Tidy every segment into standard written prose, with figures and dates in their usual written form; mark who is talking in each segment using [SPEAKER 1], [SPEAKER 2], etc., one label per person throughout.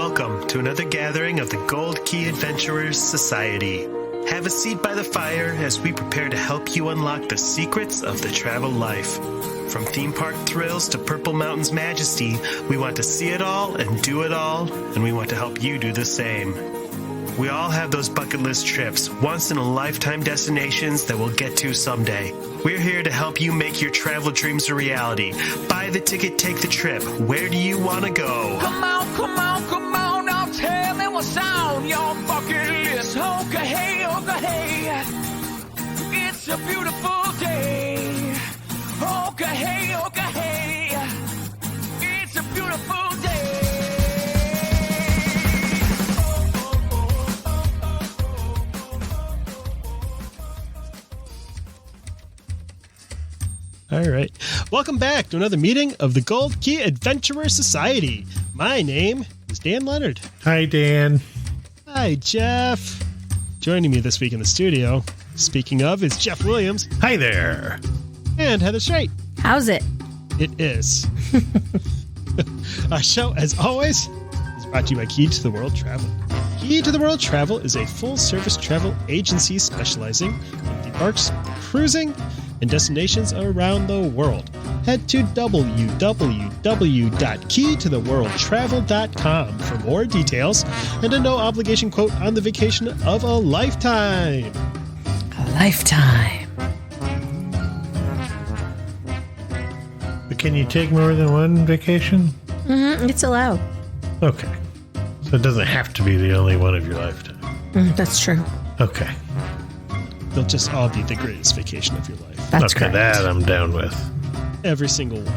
[SPEAKER 1] Welcome to another gathering of the Gold Key Adventurers Society. Have a seat by the fire as we prepare to help you unlock the secrets of the travel life. From theme park thrills to Purple Mountain's majesty, we want to see it all and do it all, and we want to help you do the same. We all have those bucket list trips, once-in-a-lifetime destinations that we'll get to someday. We're here to help you make your travel dreams a reality. Buy the ticket, take the trip. Where do you want to go?
[SPEAKER 2] Come on, now tell me what's on your bucket list. Okay, hey, it's a beautiful day. Okay, hey, it's a beautiful day.
[SPEAKER 3] All right. Welcome back to another meeting of the Gold Key Adventurer Society. My name is Dan Leonard.
[SPEAKER 4] Hi, Dan.
[SPEAKER 3] Hi, Jeff. Joining me this week in the studio, speaking of, is Jeff Williams.
[SPEAKER 4] Hi there.
[SPEAKER 3] And Heather Strait.
[SPEAKER 5] How's it?
[SPEAKER 3] It is. Our show, as always, is brought to you by Key to the World Travel. Key to the World Travel is a full-service travel agency specializing in theme parks, cruising, and destinations around the world. Head to www.keytotheworldtravel.com for more details and a no-obligation quote on the vacation of a lifetime.
[SPEAKER 5] A lifetime.
[SPEAKER 4] But can you take more than one vacation?
[SPEAKER 5] Mm-hmm, it's allowed.
[SPEAKER 4] Okay. So it doesn't have to be the only one of your lifetime.
[SPEAKER 5] That's true.
[SPEAKER 4] Okay.
[SPEAKER 3] They'll just all be the greatest vacation of your life.
[SPEAKER 5] That's
[SPEAKER 4] okay,
[SPEAKER 5] correct.
[SPEAKER 4] that I'm down with.
[SPEAKER 3] Every single one.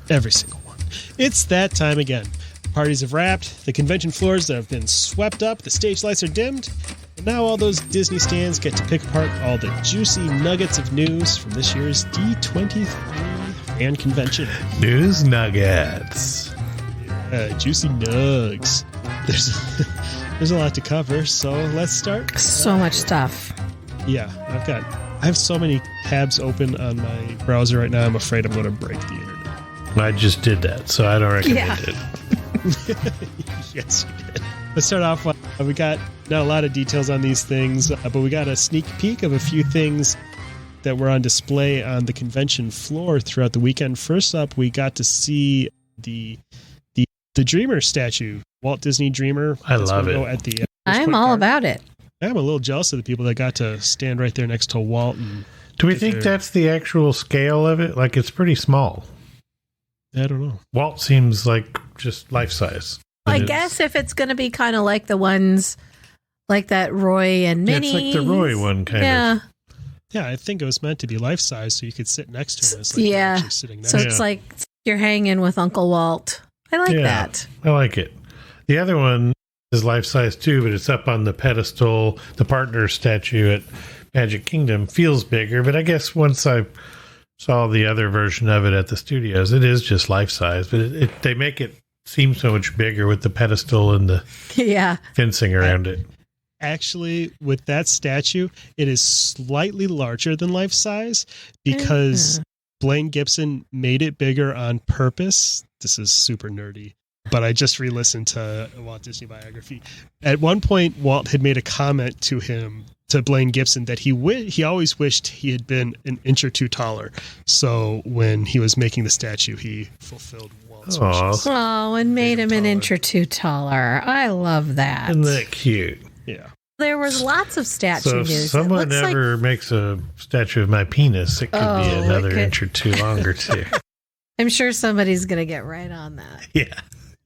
[SPEAKER 3] Every single one. It's that time again. Parties have wrapped, the convention floors have been swept up, the stage lights are dimmed, and now all those Disney stands get to pick apart all the juicy nuggets of news from this year's D23 fan convention.
[SPEAKER 4] News nuggets.
[SPEAKER 3] Juicy nugs. There's a lot to cover, so let's start.
[SPEAKER 5] So much stuff.
[SPEAKER 3] Yeah, I have so many tabs open on my browser right now, I'm afraid I'm going to break the internet.
[SPEAKER 4] I just did that, so I don't recommend it.
[SPEAKER 3] Yes, you did. Let's start off. We got not a lot of details on these things, but we got a sneak peek of a few things that were on display on the convention floor throughout the weekend. First up, we got to see the Dreamer statue, Walt Disney Dreamer.
[SPEAKER 4] I love it.
[SPEAKER 3] At the
[SPEAKER 5] I'm all about it.
[SPEAKER 3] I'm a little jealous of the people that got to stand right there next to Walt.
[SPEAKER 4] Do we think that's the actual scale of it? Like, it's pretty small.
[SPEAKER 3] I don't know.
[SPEAKER 4] Walt seems like just life size.
[SPEAKER 5] I guess if it's going to be kind of like the ones like that Roy and Minnie.
[SPEAKER 4] It's like the Roy one, kind of.
[SPEAKER 3] Yeah, I think it was meant to be life size, so you could sit next to him. It's like you're actually sitting next
[SPEAKER 5] So
[SPEAKER 3] to him.
[SPEAKER 5] it's like you're hanging with Uncle Walt. I like that.
[SPEAKER 4] I like it. The other one is life size too, but it's up on the pedestal. The partner statue at Magic Kingdom feels bigger, but I guess once I saw the other version of it at the studios, it is just life size, but they make it seem so much bigger with the pedestal and the fencing around it.
[SPEAKER 3] Actually, with that statue, it is slightly larger than life size because Blaine Gibson made it bigger on purpose. This is super nerdy, but I just re-listened to a Walt Disney biography. At one point, Walt had made a comment to Blaine Gibson that he always wished he had been an inch or two taller. So when he was making the statue, he fulfilled Walt's wishes.
[SPEAKER 5] Oh, and made him an inch or two taller. I love that.
[SPEAKER 4] Isn't that cute?
[SPEAKER 3] Yeah.
[SPEAKER 5] There was lots of statue
[SPEAKER 4] So if
[SPEAKER 5] news.
[SPEAKER 4] someone ever makes a statue of my penis, it could be another inch or two longer too.
[SPEAKER 5] I'm sure somebody's going to get right on that.
[SPEAKER 4] Yeah,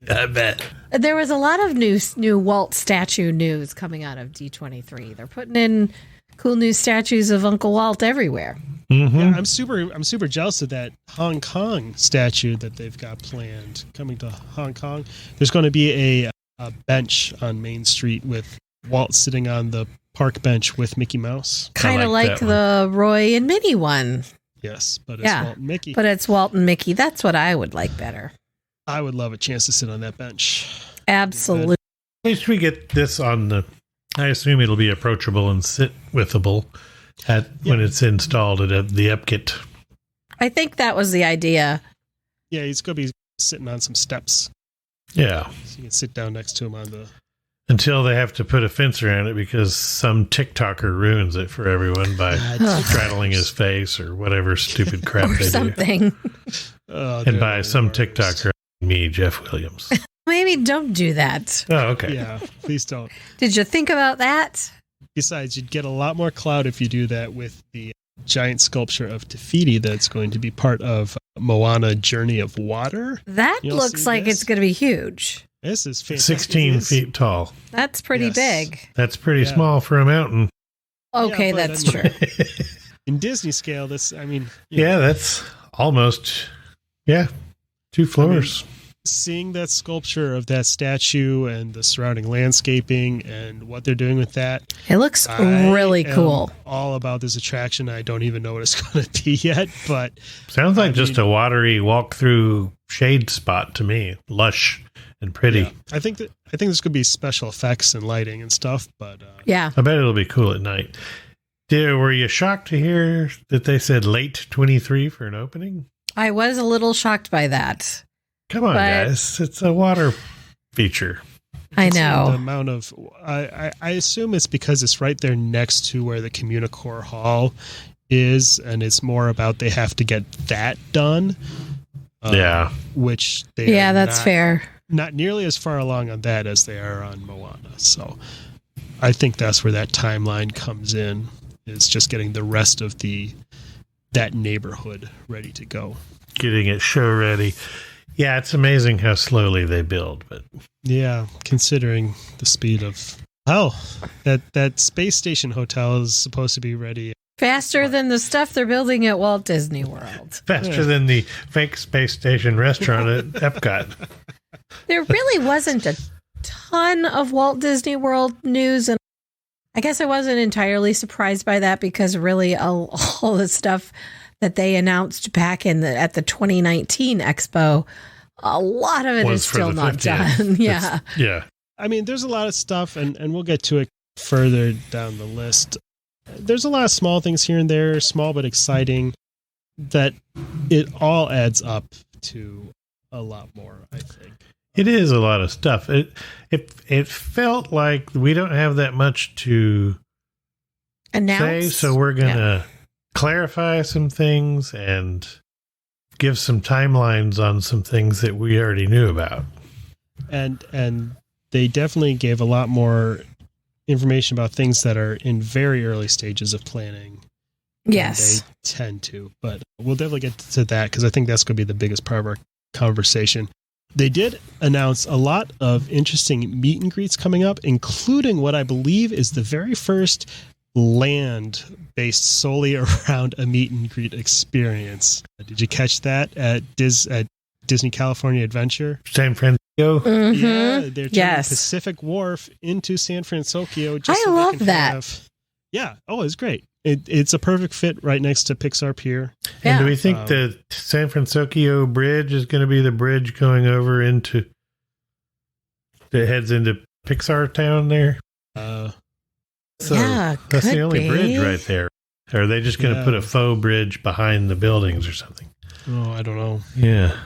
[SPEAKER 4] I bet.
[SPEAKER 5] There was a lot of new Walt statue news coming out of D23. They're putting in cool new statues of Uncle Walt everywhere.
[SPEAKER 4] Mm-hmm.
[SPEAKER 3] Yeah, I'm super jealous of that Hong Kong statue that they've got planned coming to Hong Kong. There's going to be a bench on Main Street with Walt sitting on the park bench with Mickey Mouse.
[SPEAKER 5] Kind of like the Roy and Minnie one.
[SPEAKER 3] Yes, but it's Walt and Mickey.
[SPEAKER 5] But it's Walt and Mickey. That's what I would like better.
[SPEAKER 3] I would love a chance to sit on that bench.
[SPEAKER 5] Absolutely.
[SPEAKER 4] At least we get this on the... I assume it'll be approachable and sit-withable when it's installed at the EPCOT.
[SPEAKER 5] I think that was the idea.
[SPEAKER 3] Yeah, he's going to be sitting on some steps.
[SPEAKER 4] Yeah.
[SPEAKER 3] So you can sit down next to him on the.
[SPEAKER 4] Until they have to put a fence around it because some TikToker ruins it for everyone by straddling his face or whatever stupid crap
[SPEAKER 5] Or
[SPEAKER 4] they
[SPEAKER 5] something.
[SPEAKER 4] And by some TikToker, I mean me, Jeff Williams.
[SPEAKER 5] Maybe don't do that.
[SPEAKER 4] Oh, okay.
[SPEAKER 3] Yeah, please don't.
[SPEAKER 5] Did you think about that?
[SPEAKER 3] Besides, you'd get a lot more clout if you do that with the giant sculpture of TeFiti that's going to be part of Moana Journey of Water.
[SPEAKER 5] That
[SPEAKER 3] You'll
[SPEAKER 5] looks
[SPEAKER 3] see
[SPEAKER 5] like
[SPEAKER 3] this.
[SPEAKER 5] it's going to be huge.
[SPEAKER 3] This is fantastic.
[SPEAKER 4] 16
[SPEAKER 3] It is.
[SPEAKER 4] feet tall.
[SPEAKER 5] That's pretty
[SPEAKER 3] Yes.
[SPEAKER 5] big.
[SPEAKER 4] That's pretty
[SPEAKER 3] Yeah.
[SPEAKER 4] small for a mountain.
[SPEAKER 5] Okay,
[SPEAKER 3] Yeah, but
[SPEAKER 5] that's
[SPEAKER 3] I mean,
[SPEAKER 5] true.
[SPEAKER 3] In Disney scale, this, I mean, you
[SPEAKER 4] Yeah,
[SPEAKER 3] know,
[SPEAKER 4] that's almost, 2 floors.
[SPEAKER 3] seeing that sculpture of that statue and the surrounding landscaping and what they're doing with that.
[SPEAKER 5] It looks
[SPEAKER 3] I
[SPEAKER 5] really
[SPEAKER 3] am
[SPEAKER 5] cool.
[SPEAKER 3] all about this attraction. I don't even know what it's going to be yet, but
[SPEAKER 4] Sounds like
[SPEAKER 3] I
[SPEAKER 4] just
[SPEAKER 3] mean-
[SPEAKER 4] a watery walk-through shade spot to me. Lush and pretty.
[SPEAKER 3] yeah, I think there's going to be special effects and lighting and stuff, but
[SPEAKER 5] Yeah.
[SPEAKER 4] I bet it'll be cool at night. Were you shocked to hear that they said late 23 for an opening?
[SPEAKER 5] I was a little shocked by that.
[SPEAKER 4] Come on,
[SPEAKER 5] But-
[SPEAKER 4] guys. It's a water feature.
[SPEAKER 5] I
[SPEAKER 3] considering the
[SPEAKER 5] know.
[SPEAKER 3] amount of I assume it's because it's right there next to where the Communicore Hall is, and it's more about they have to get that done.
[SPEAKER 4] Yeah.
[SPEAKER 3] Which they
[SPEAKER 5] Yeah,
[SPEAKER 3] are
[SPEAKER 5] that's
[SPEAKER 3] not,
[SPEAKER 5] fair.
[SPEAKER 3] Not nearly as far along on that as they are on Moana. So I think that's where that timeline comes in. Is just getting the rest of that neighborhood ready to go.
[SPEAKER 4] Getting it show ready. Yeah, it's amazing how slowly they build, but
[SPEAKER 3] Yeah, considering the speed of that space station hotel is supposed to be ready.
[SPEAKER 5] Faster than the stuff they're building at Walt Disney World.
[SPEAKER 4] faster than the fake space station restaurant at Epcot.
[SPEAKER 5] There really wasn't a ton of Walt Disney World news, and I guess I wasn't entirely surprised by that because really all the stuff that they announced back at the 2019 Expo, a lot of it
[SPEAKER 4] Was
[SPEAKER 5] is
[SPEAKER 4] for
[SPEAKER 5] still
[SPEAKER 4] the
[SPEAKER 5] not
[SPEAKER 4] 50th.
[SPEAKER 5] done. Yeah.
[SPEAKER 4] Yeah.
[SPEAKER 3] I mean, there's a lot of stuff, and we'll get to it further down the list. There's a lot of small things here and there, small but exciting, that it all adds up to a lot more, I think.
[SPEAKER 4] It is a lot of stuff. It felt like we don't have that much to say, so we're going to clarify some things and give some timelines on some things that we already knew about.
[SPEAKER 3] And they definitely gave a lot more information about things that are in very early stages of planning.
[SPEAKER 5] Yes.
[SPEAKER 3] They tend to, but we'll definitely get to that because I think that's going to be the biggest part of our conversation. They did announce a lot of interesting meet and greets coming up, including what I believe is the very first land based solely around a meet and greet experience. Did you catch that at Disney California Adventure?
[SPEAKER 4] San Fransokyo.
[SPEAKER 5] Mhm.
[SPEAKER 3] Yeah, they're turning
[SPEAKER 5] Yes.
[SPEAKER 3] Pacific Wharf into San Fransokyo.
[SPEAKER 5] I love that.
[SPEAKER 3] Yeah. Oh, it's great. It's a perfect fit right next to Pixar Pier.
[SPEAKER 4] And do
[SPEAKER 5] Yeah.
[SPEAKER 4] we think the San Fransokyo Bridge is going to be the bridge going over into that heads into Pixar Town there? So
[SPEAKER 5] Yeah,
[SPEAKER 4] that's the
[SPEAKER 5] could
[SPEAKER 4] only
[SPEAKER 5] be.
[SPEAKER 4] bridge right there. Or are they just going to
[SPEAKER 3] Yeah.
[SPEAKER 4] put a faux bridge behind the buildings or something?
[SPEAKER 3] Oh, I don't know.
[SPEAKER 4] Yeah.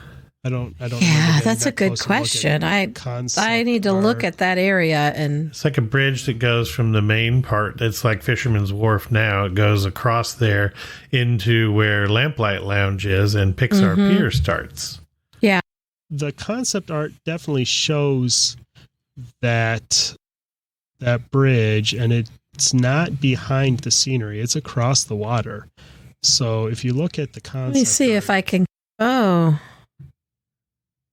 [SPEAKER 3] I don't. remember
[SPEAKER 5] Yeah,
[SPEAKER 3] getting
[SPEAKER 5] that's a
[SPEAKER 3] that
[SPEAKER 5] good
[SPEAKER 3] close to look at
[SPEAKER 5] question. I
[SPEAKER 3] concept
[SPEAKER 5] need to look
[SPEAKER 3] art.
[SPEAKER 5] at that area and
[SPEAKER 4] It's like a bridge that goes from the main part. That's like Fisherman's Wharf now. It goes across there into where Lamplight Lounge is and Pixar
[SPEAKER 5] Mhm.
[SPEAKER 4] Pier starts.
[SPEAKER 3] The concept art definitely shows that bridge, and it's not behind the scenery. It's across the water. So if you look at the concept,
[SPEAKER 5] let me see if I can. Oh,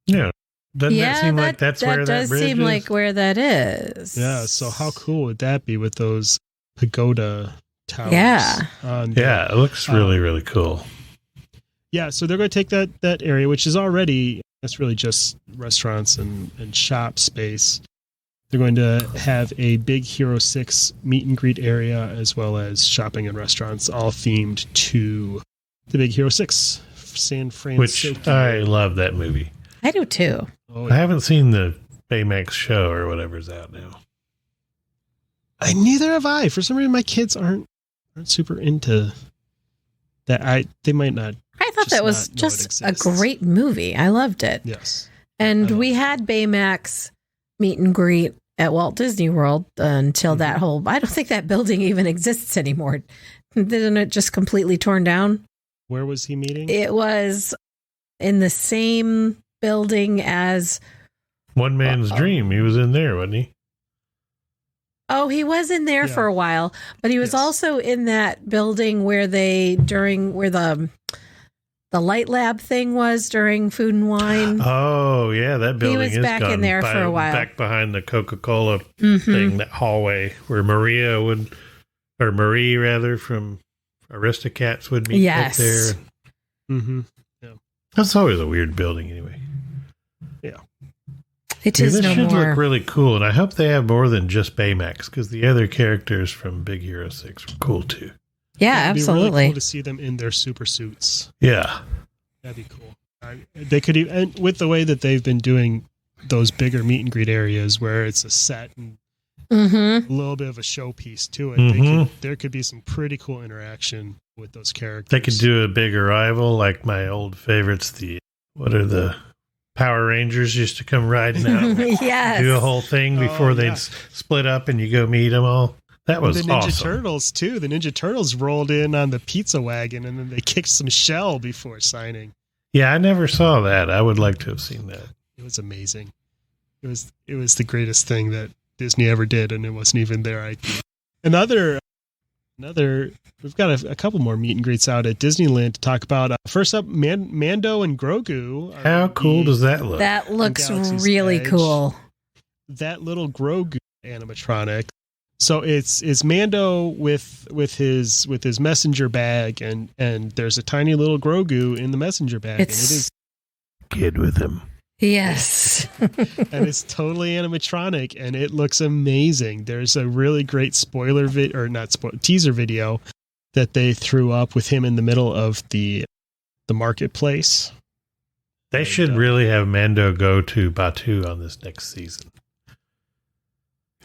[SPEAKER 4] Yeah. Doesn't
[SPEAKER 5] yeah,
[SPEAKER 4] that seem like that's where that
[SPEAKER 5] does
[SPEAKER 4] bridge
[SPEAKER 5] seem
[SPEAKER 4] is?
[SPEAKER 5] like where that is.
[SPEAKER 3] Yeah. So how cool would that be with those pagoda towers?
[SPEAKER 5] Yeah.
[SPEAKER 3] On the-
[SPEAKER 4] Yeah, it looks really, really cool.
[SPEAKER 3] Yeah, so they're going to take that area, which is already, that's really just restaurants and shop space. They're going to have a big Hero 6 meet and greet area, as well as shopping and restaurants, all themed to the big Hero 6, San Fransokyo.
[SPEAKER 4] Which I love that movie.
[SPEAKER 5] I do too.
[SPEAKER 3] Oh,
[SPEAKER 4] I haven't seen the Baymax show or whatever's out now.
[SPEAKER 3] neither have I. For some reason, my kids aren't super into that. They might not.
[SPEAKER 5] I thought
[SPEAKER 3] Just
[SPEAKER 5] that was
[SPEAKER 3] not know it
[SPEAKER 5] just a
[SPEAKER 3] exists.
[SPEAKER 5] great movie. I loved it.
[SPEAKER 3] Yes.
[SPEAKER 5] And we had Baymax meet and greet at Walt Disney World until that whole, I don't think that building even exists anymore. Didn't it just completely torn down?
[SPEAKER 3] Where was he meeting?
[SPEAKER 5] It was in the same building as
[SPEAKER 4] One Man's Dream. He was in there, wasn't he?
[SPEAKER 5] Oh, he was in there for a while, but he was also in that building where where the light lab thing was during Food and Wine.
[SPEAKER 4] Oh, yeah, that building
[SPEAKER 5] was back in there for a while.
[SPEAKER 4] Back behind the Coca-Cola thing, that hallway where Marie from Aristocats would meet up there.
[SPEAKER 3] Mm-hmm. Yeah.
[SPEAKER 4] That's always a weird building anyway.
[SPEAKER 3] Yeah.
[SPEAKER 5] It is
[SPEAKER 4] this
[SPEAKER 5] no
[SPEAKER 4] should
[SPEAKER 5] more.
[SPEAKER 4] look really cool, and I hope they have more than just Baymax, because the other characters from Big Hero 6 were cool too.
[SPEAKER 5] Yeah,
[SPEAKER 3] It'd be
[SPEAKER 5] absolutely.
[SPEAKER 3] really cool to see them in their super suits.
[SPEAKER 4] Yeah.
[SPEAKER 3] That'd be cool. They could, and with the way that they've been doing those bigger meet and greet areas where it's a set and a little bit of a showpiece to it, there could be some pretty cool interaction with those characters.
[SPEAKER 4] They could do a big arrival like my old favorites. What are the Power Rangers used to come riding out?
[SPEAKER 5] Yes.
[SPEAKER 4] Do a whole thing before they'd split up and you go meet them all. That was
[SPEAKER 3] the Ninja
[SPEAKER 4] awesome.
[SPEAKER 3] Turtles too. The Ninja Turtles rolled in on the pizza wagon and then they kicked some shell before signing.
[SPEAKER 4] Yeah, I never saw that. I would like to have seen that.
[SPEAKER 3] It was amazing. It was the greatest thing that Disney ever did, and it wasn't even their IP. Another. We've got a couple more meet and greets out at Disneyland to talk about. First up, Mando and Grogu.
[SPEAKER 4] How cool does that look?
[SPEAKER 5] That looks
[SPEAKER 3] Galaxy's
[SPEAKER 5] really
[SPEAKER 3] Edge.
[SPEAKER 5] cool.
[SPEAKER 3] That little Grogu animatronic. So it's Mando with his messenger bag, and there's a tiny little Grogu in the messenger bag, and it is
[SPEAKER 4] Kid with him.
[SPEAKER 5] Yes.
[SPEAKER 3] and it's totally animatronic, and it looks amazing. There's a really great teaser video that they threw up with him in the middle of the marketplace.
[SPEAKER 4] They should really have Mando go to Batu on this next season.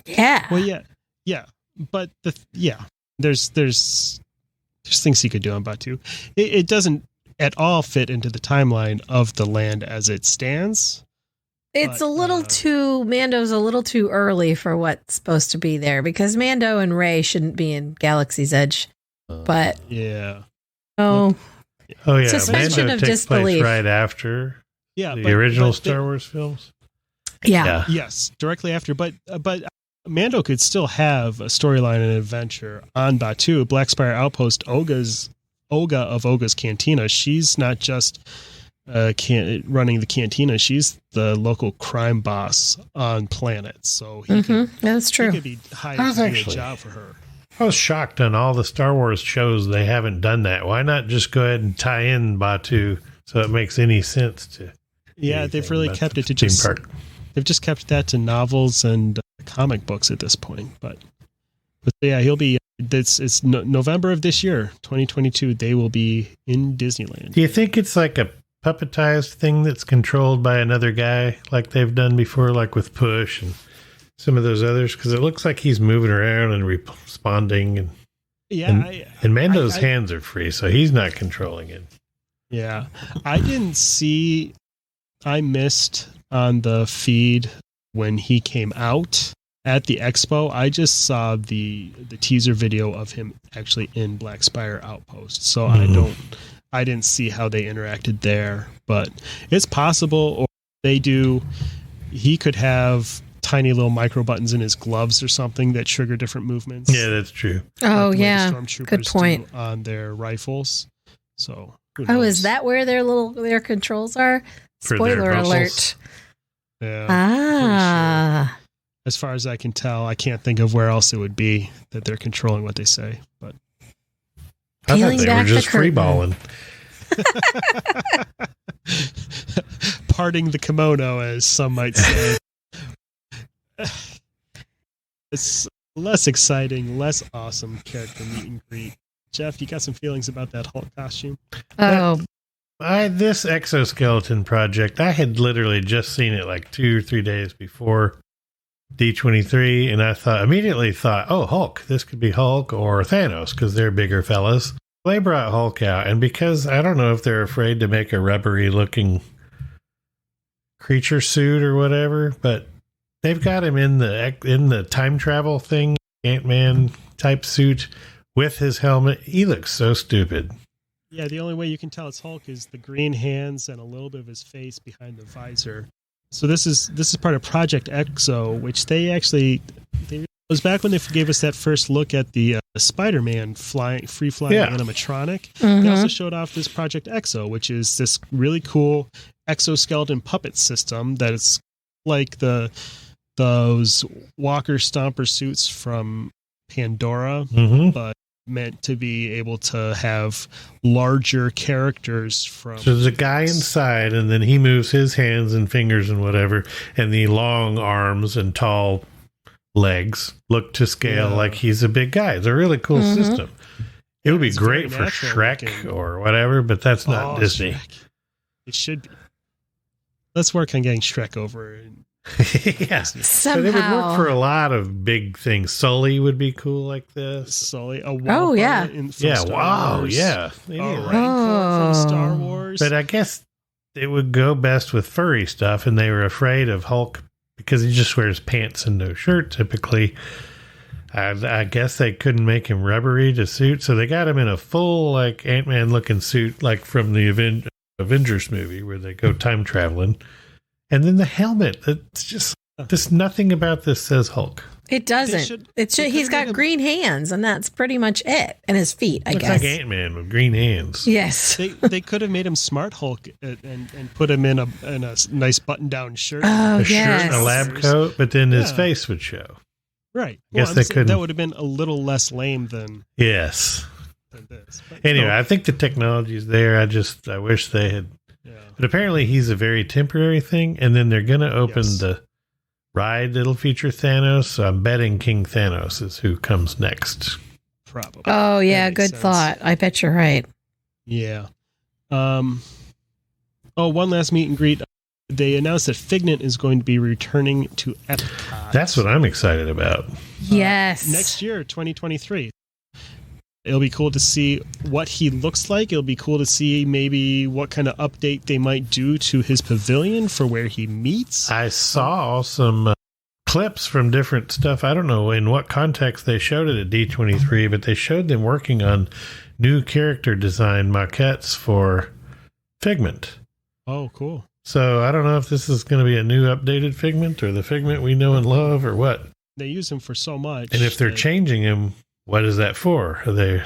[SPEAKER 5] Yeah.
[SPEAKER 3] Well, yeah, but there's things he could do on Batu. It doesn't at all fit into the timeline of the land as it stands.
[SPEAKER 5] It's a little too, Mando's a little too early for what's supposed to be there, because Mando and Rey shouldn't be in Galaxy's Edge. But
[SPEAKER 3] yeah.
[SPEAKER 4] Oh yeah,
[SPEAKER 5] suspension
[SPEAKER 4] Mando
[SPEAKER 5] of
[SPEAKER 4] takes
[SPEAKER 5] disbelief.
[SPEAKER 4] place right after the original Star Wars films.
[SPEAKER 5] Yeah.
[SPEAKER 3] Yes, directly after. But Mando could still have a storyline and adventure on Batu. Black Spire Outpost, Olga of Olga's Cantina. She's not just running the cantina. She's the local crime boss on planet. So
[SPEAKER 5] that's true.
[SPEAKER 3] He could be hired to do a job for her.
[SPEAKER 4] I was shocked on all the Star Wars shows they haven't done that. Why not just go ahead and tie in Batu so it makes any sense to?
[SPEAKER 3] Yeah, they've really kept it to
[SPEAKER 4] theme
[SPEAKER 3] just.
[SPEAKER 4] park.
[SPEAKER 3] They've just kept that to novels and comic books at this point. But yeah, he'll be. It's November of this year, 2022. They will be in Disneyland.
[SPEAKER 4] Do you think it's like a puppetized thing that's controlled by another guy, like they've done before, like with Push and some of those others? Because it looks like he's moving around and responding, and Mando's hands are free, so he's not controlling it.
[SPEAKER 3] Yeah, I missed on the feed when he came out at the Expo. I just saw the teaser video of him actually in Black Spire Outpost, so I didn't see how they interacted there, but it's possible. Or he could have tiny little micro buttons in his gloves or something that trigger different movements.
[SPEAKER 4] Yeah, that's true.
[SPEAKER 5] Oh,
[SPEAKER 3] like the way
[SPEAKER 5] yeah.
[SPEAKER 3] the Stormtroopers
[SPEAKER 5] Good point.
[SPEAKER 3] do on their rifles. So who
[SPEAKER 5] Oh,
[SPEAKER 3] knows?
[SPEAKER 5] is that where their controls are?
[SPEAKER 4] For their
[SPEAKER 5] Spoiler
[SPEAKER 4] muscles?
[SPEAKER 5] alert.
[SPEAKER 3] Yeah.
[SPEAKER 5] Ah.
[SPEAKER 3] As far as I can tell, I can't think of where else it would be that they're controlling what they say. But
[SPEAKER 4] I thought
[SPEAKER 5] Peeling
[SPEAKER 4] they were
[SPEAKER 5] back the
[SPEAKER 4] just
[SPEAKER 5] curtain.
[SPEAKER 4] freeballing.
[SPEAKER 3] parting the kimono, as some might say. It's less exciting, less awesome character meet and greet. Jeff, you got some feelings about that Hulk costume?
[SPEAKER 5] Oh,
[SPEAKER 4] This exoskeleton project, I had literally just seen it like 2 or 3 days before D23, and I immediately thought, oh, Hulk. This could be Hulk or Thanos, because they're bigger fellas. They brought Hulk out, and because I don't know if they're afraid to make a rubbery looking creature suit or whatever, but they've got him in the time travel thing, Ant-Man type suit with his helmet. He looks so stupid.
[SPEAKER 3] Yeah, the only way you can tell it's Hulk is the green hands and a little bit of his face behind the visor. So this is part of Project Exo, which it was back when they gave us that first look at the Spider-Man free flying animatronic. They also showed off this Project Exo, which is this really cool exoskeleton puppet system that is like those Walker Stomper suits from Pandora, but meant to be able to have larger characters from.
[SPEAKER 4] So there's a guy inside, and then he moves his hands and fingers and whatever, and the long arms and tall legs look to scale like he's a big guy. It's a really cool system. It would be great for Shrek looking. Or whatever, but that's not Disney.
[SPEAKER 3] Shrek. It should be. Let's work on getting Shrek over.
[SPEAKER 4] Yeah.
[SPEAKER 5] Somehow.
[SPEAKER 4] But it would work for a lot of big things. Sully would be cool like this.
[SPEAKER 3] Sully.
[SPEAKER 5] Oh, yeah.
[SPEAKER 3] From
[SPEAKER 4] Wow.
[SPEAKER 3] Wars.
[SPEAKER 4] Yeah.
[SPEAKER 3] From Star Wars.
[SPEAKER 4] But I guess it would go best with furry stuff, and they were afraid of Hulk because he just wears pants and no shirt typically. I guess they couldn't make him rubbery to suit, so they got him in a full like Ant-Man looking suit, like from the Avengers movie where they go time traveling. And then the helmet. It's just nothing about this says Hulk.
[SPEAKER 5] It doesn't. He's got green hands, and that's pretty much it. And his feet, I guess.
[SPEAKER 4] Looks like Ant-Man with green hands.
[SPEAKER 5] Yes.
[SPEAKER 3] They could have made him Smart Hulk and put him in a nice button-down shirt.
[SPEAKER 5] Oh,
[SPEAKER 4] a shirt and a lab coat, but then his face would show.
[SPEAKER 3] Right.
[SPEAKER 4] I guess they couldn't.
[SPEAKER 3] That would have been a little less lame than
[SPEAKER 4] this.
[SPEAKER 3] But
[SPEAKER 4] anyway, I think the technology's there. I wish they had. Yeah. But apparently he's a very temporary thing, and then they're going to open the ride that'll feature Thanos. So I'm betting King Thanos is who comes next.
[SPEAKER 3] Probably.
[SPEAKER 5] Oh, yeah, good thought. I bet you're right.
[SPEAKER 3] Yeah. One last meet and greet. They announced that Figment is going to be returning to EPCOT.
[SPEAKER 4] That's what I'm excited about.
[SPEAKER 5] Yes.
[SPEAKER 3] Next year, 2023. It'll be cool to see what he looks like. It'll be cool to see maybe what kind of update they might do to his pavilion for where he meets.
[SPEAKER 4] I saw some clips from different stuff. I don't know in what context they showed it at D23, but they showed them working on new character design maquettes for Figment.
[SPEAKER 3] Oh, cool.
[SPEAKER 4] So I don't know if this is going to be a new updated Figment or the Figment we know and love or what.
[SPEAKER 3] They use him for so much.
[SPEAKER 4] And if they're changing him, what is that for? Are they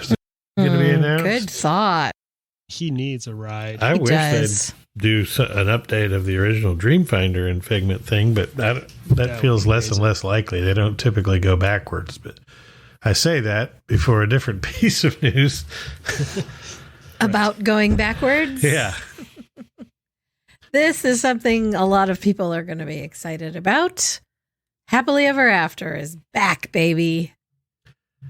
[SPEAKER 4] going to be announced?
[SPEAKER 5] Good thought.
[SPEAKER 3] He needs a ride.
[SPEAKER 4] I wish they'd do an update of the original Dreamfinder and Figment thing, but that feels less and less likely. They don't typically go backwards. But I say that before a different piece of news.
[SPEAKER 5] About going backwards?
[SPEAKER 4] Yeah.
[SPEAKER 5] This is something a lot of people are going to be excited about. Happily Ever After is back, baby.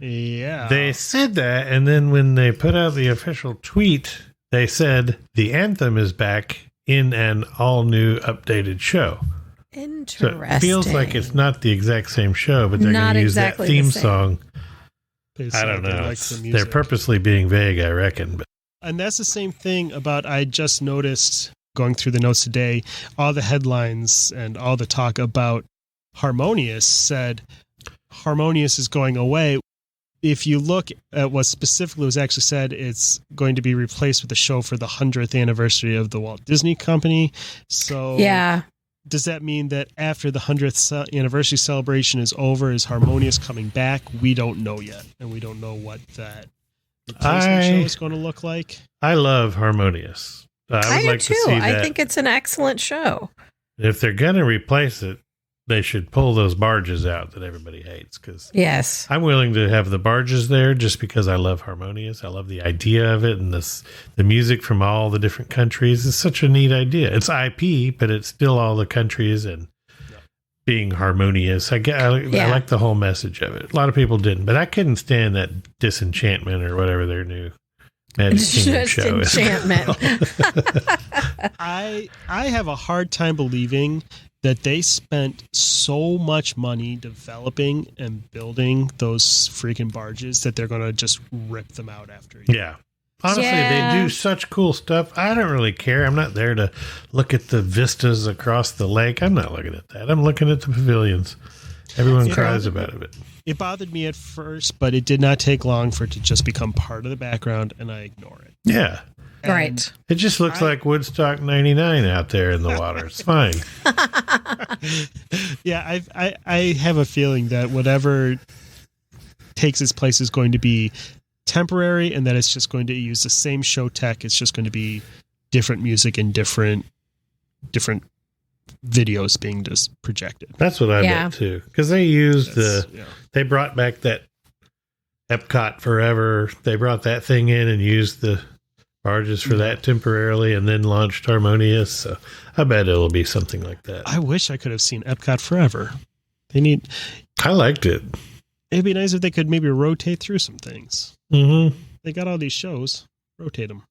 [SPEAKER 3] Yeah.
[SPEAKER 4] They said that, and then when they put out the official tweet, they said the anthem is back in an all-new updated show.
[SPEAKER 5] Interesting.
[SPEAKER 4] So it feels like it's not the exact same show, but they're going to use that theme song. I don't know. They're purposely being vague, I reckon. But.
[SPEAKER 3] And that's the same thing about, I just noticed going through the notes today, all the headlines and all the talk about Harmonious said Harmonious is going away. If you look at what specifically was actually said, it's going to be replaced with a show for the 100th anniversary of the Walt Disney Company. So
[SPEAKER 5] yeah.
[SPEAKER 3] Does that mean that after the 100th anniversary celebration is over, is Harmonious coming back? We don't know yet. And we don't know what that replacement show is going to look like.
[SPEAKER 4] I love Harmonious. I would like to see that.
[SPEAKER 5] I think it's an excellent show.
[SPEAKER 4] If they're going to replace it, they should pull those barges out that everybody hates. Because
[SPEAKER 5] yes,
[SPEAKER 4] I'm willing to have the barges there just because I love Harmonious. I love the idea of it, and the music from all the different countries is such a neat idea. It's IP, but it's still all the countries and being harmonious. I like the whole message of it. A lot of people didn't, but I couldn't stand that Disenchantment or whatever their new Magic Kingdom show is.
[SPEAKER 3] I have a hard time believing that they spent so much money developing and building those freaking barges that they're going to just rip them out after a year.
[SPEAKER 4] Yeah. Honestly,
[SPEAKER 5] Yeah.
[SPEAKER 4] they do such cool stuff. I don't really care. I'm not there to look at the vistas across the lake. I'm not looking at that. I'm looking at the pavilions. Everyone cries about it.
[SPEAKER 3] It bothered me at first, but it did not take long for it to just become part of the background, and I ignore it.
[SPEAKER 4] Yeah.
[SPEAKER 5] Right.
[SPEAKER 4] It just looks like Woodstock 99 out there in the water. It's fine.
[SPEAKER 3] Yeah, I have a feeling that whatever takes its place is going to be temporary, and that it's just going to use the same show tech. It's just going to be different music and different videos being just projected.
[SPEAKER 4] That's what I bet too. Because they used they brought back that EPCOT Forever. They brought that thing in and used the barges for that temporarily, and then launched Harmonious. So I bet it'll be something like that.
[SPEAKER 3] I wish I could have seen EPCOT Forever.
[SPEAKER 4] I liked it.
[SPEAKER 3] It'd be nice if they could maybe rotate through some things.
[SPEAKER 4] Mm-hmm.
[SPEAKER 3] They got all these shows. Rotate them.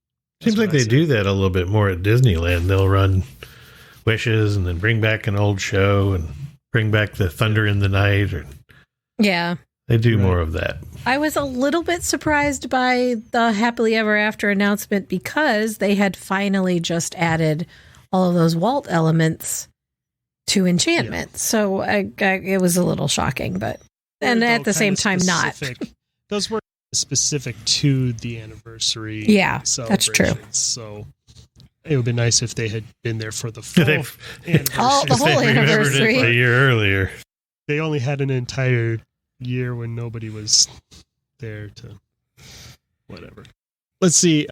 [SPEAKER 4] Seems like they do that a little bit more at Disneyland. They'll run Wishes and then bring back an old show and bring back the Thunder in the Night.
[SPEAKER 5] Yeah.
[SPEAKER 4] They do more of that.
[SPEAKER 5] I was a little bit surprised by the Happily Ever After announcement because they had finally just added all of those Walt elements to Enchantment. Yeah. So it was a little shocking, but and at the same time, not.
[SPEAKER 3] Those were specific to the anniversary.
[SPEAKER 5] Yeah, that's true.
[SPEAKER 3] So it would have been nice if they had been there for the full anniversary.
[SPEAKER 5] The whole anniversary.
[SPEAKER 4] A year earlier.
[SPEAKER 3] They only had an entire year when nobody was there to whatever. Let's see.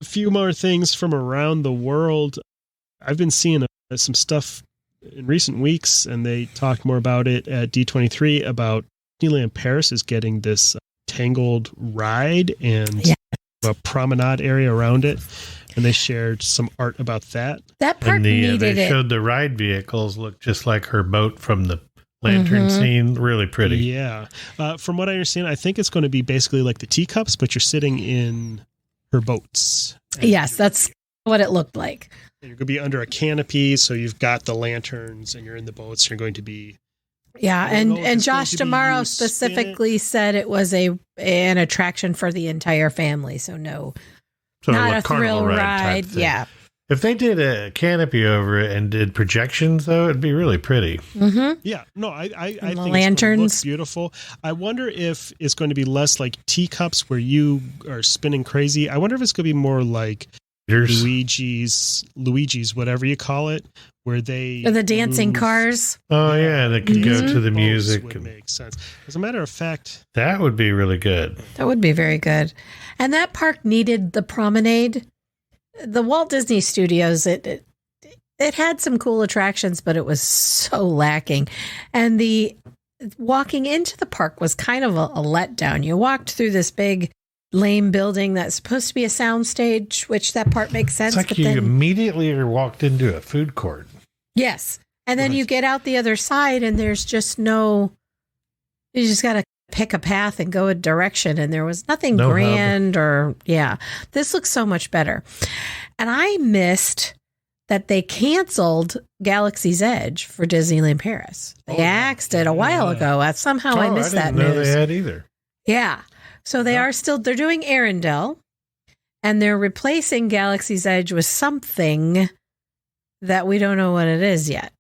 [SPEAKER 3] A few more things from around the world. I've been seeing some stuff in recent weeks, and they talked more about it at D23 about Disneyland Paris is getting this Tangled ride and a promenade area around it. And they shared some art about that.
[SPEAKER 5] That part needed
[SPEAKER 4] they showed the ride vehicles look just like her boat from the lantern scene. Really pretty.
[SPEAKER 3] Yeah. From what I understand, I think it's going to be basically like the teacups, but you're sitting in her boats.
[SPEAKER 5] Yes, that's what it looked like.
[SPEAKER 3] And you're going to be under a canopy, so you've got the lanterns and you're in the boats. You're going to be...
[SPEAKER 5] Yeah, and Josh Tomorrow specifically said it was an attraction for the entire family, so no...
[SPEAKER 4] So
[SPEAKER 5] not a thrill ride. Yeah.
[SPEAKER 4] If they did a canopy over it and did projections, though, it'd be really pretty.
[SPEAKER 3] Mm-hmm. Yeah. No, I think
[SPEAKER 5] lanterns.
[SPEAKER 3] It's beautiful. I wonder if it's going to be less like teacups where you are spinning crazy. I wonder if it's going to be more like Luigi's, whatever you call it, where they...
[SPEAKER 5] the dancing cars.
[SPEAKER 4] Oh, yeah. They could go to the music.
[SPEAKER 3] Would make sense. As a matter of fact...
[SPEAKER 4] That would be really good.
[SPEAKER 5] That would be very good. And that park needed the promenade. The Walt Disney Studios, it had some cool attractions, but it was so lacking. And the walking into the park was kind of a letdown. You walked through this big lame building that's supposed to be a soundstage, which that part makes sense.
[SPEAKER 4] It's like you immediately walked into a food court.
[SPEAKER 5] Yes. And then you get out the other side and there's just you just got to pick a path and go a direction. And there was nothing grand this looks so much better. And I missed that they canceled Galaxy's Edge for Disneyland Paris. They axed it a while ago. Somehow I missed that news.
[SPEAKER 4] I didn't know they had either.
[SPEAKER 5] Yeah. So they're doing Arendelle and they're replacing Galaxy's Edge with something that we don't know what it is yet.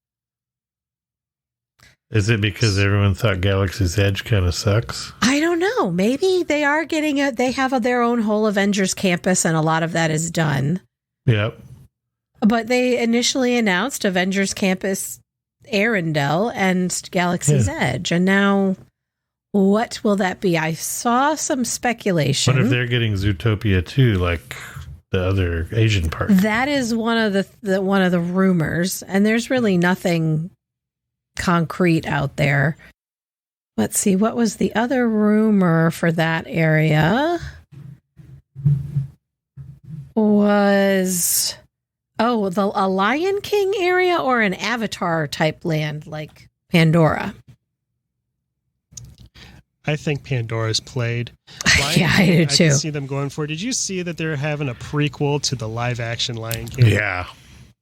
[SPEAKER 4] Is it because everyone thought Galaxy's Edge kind of sucks?
[SPEAKER 5] I don't know. Maybe they are they have their own whole Avengers campus and a lot of that is done.
[SPEAKER 4] Yep.
[SPEAKER 5] But they initially announced Avengers Campus Arendelle and Galaxy's Edge. And now what will that be? I saw some speculation.
[SPEAKER 4] What if they're getting Zootopia too, like the other Asian park?
[SPEAKER 5] That is one of the rumors. And there's really nothing concrete out there. Let's see, what was the other rumor for that area? Was a Lion King area or an Avatar type land like Pandora?
[SPEAKER 3] I think Pandora's played.
[SPEAKER 5] Yeah, I do too.
[SPEAKER 3] I can see them going for it. Did you see that they're having a prequel to the live action Lion King?
[SPEAKER 4] Yeah.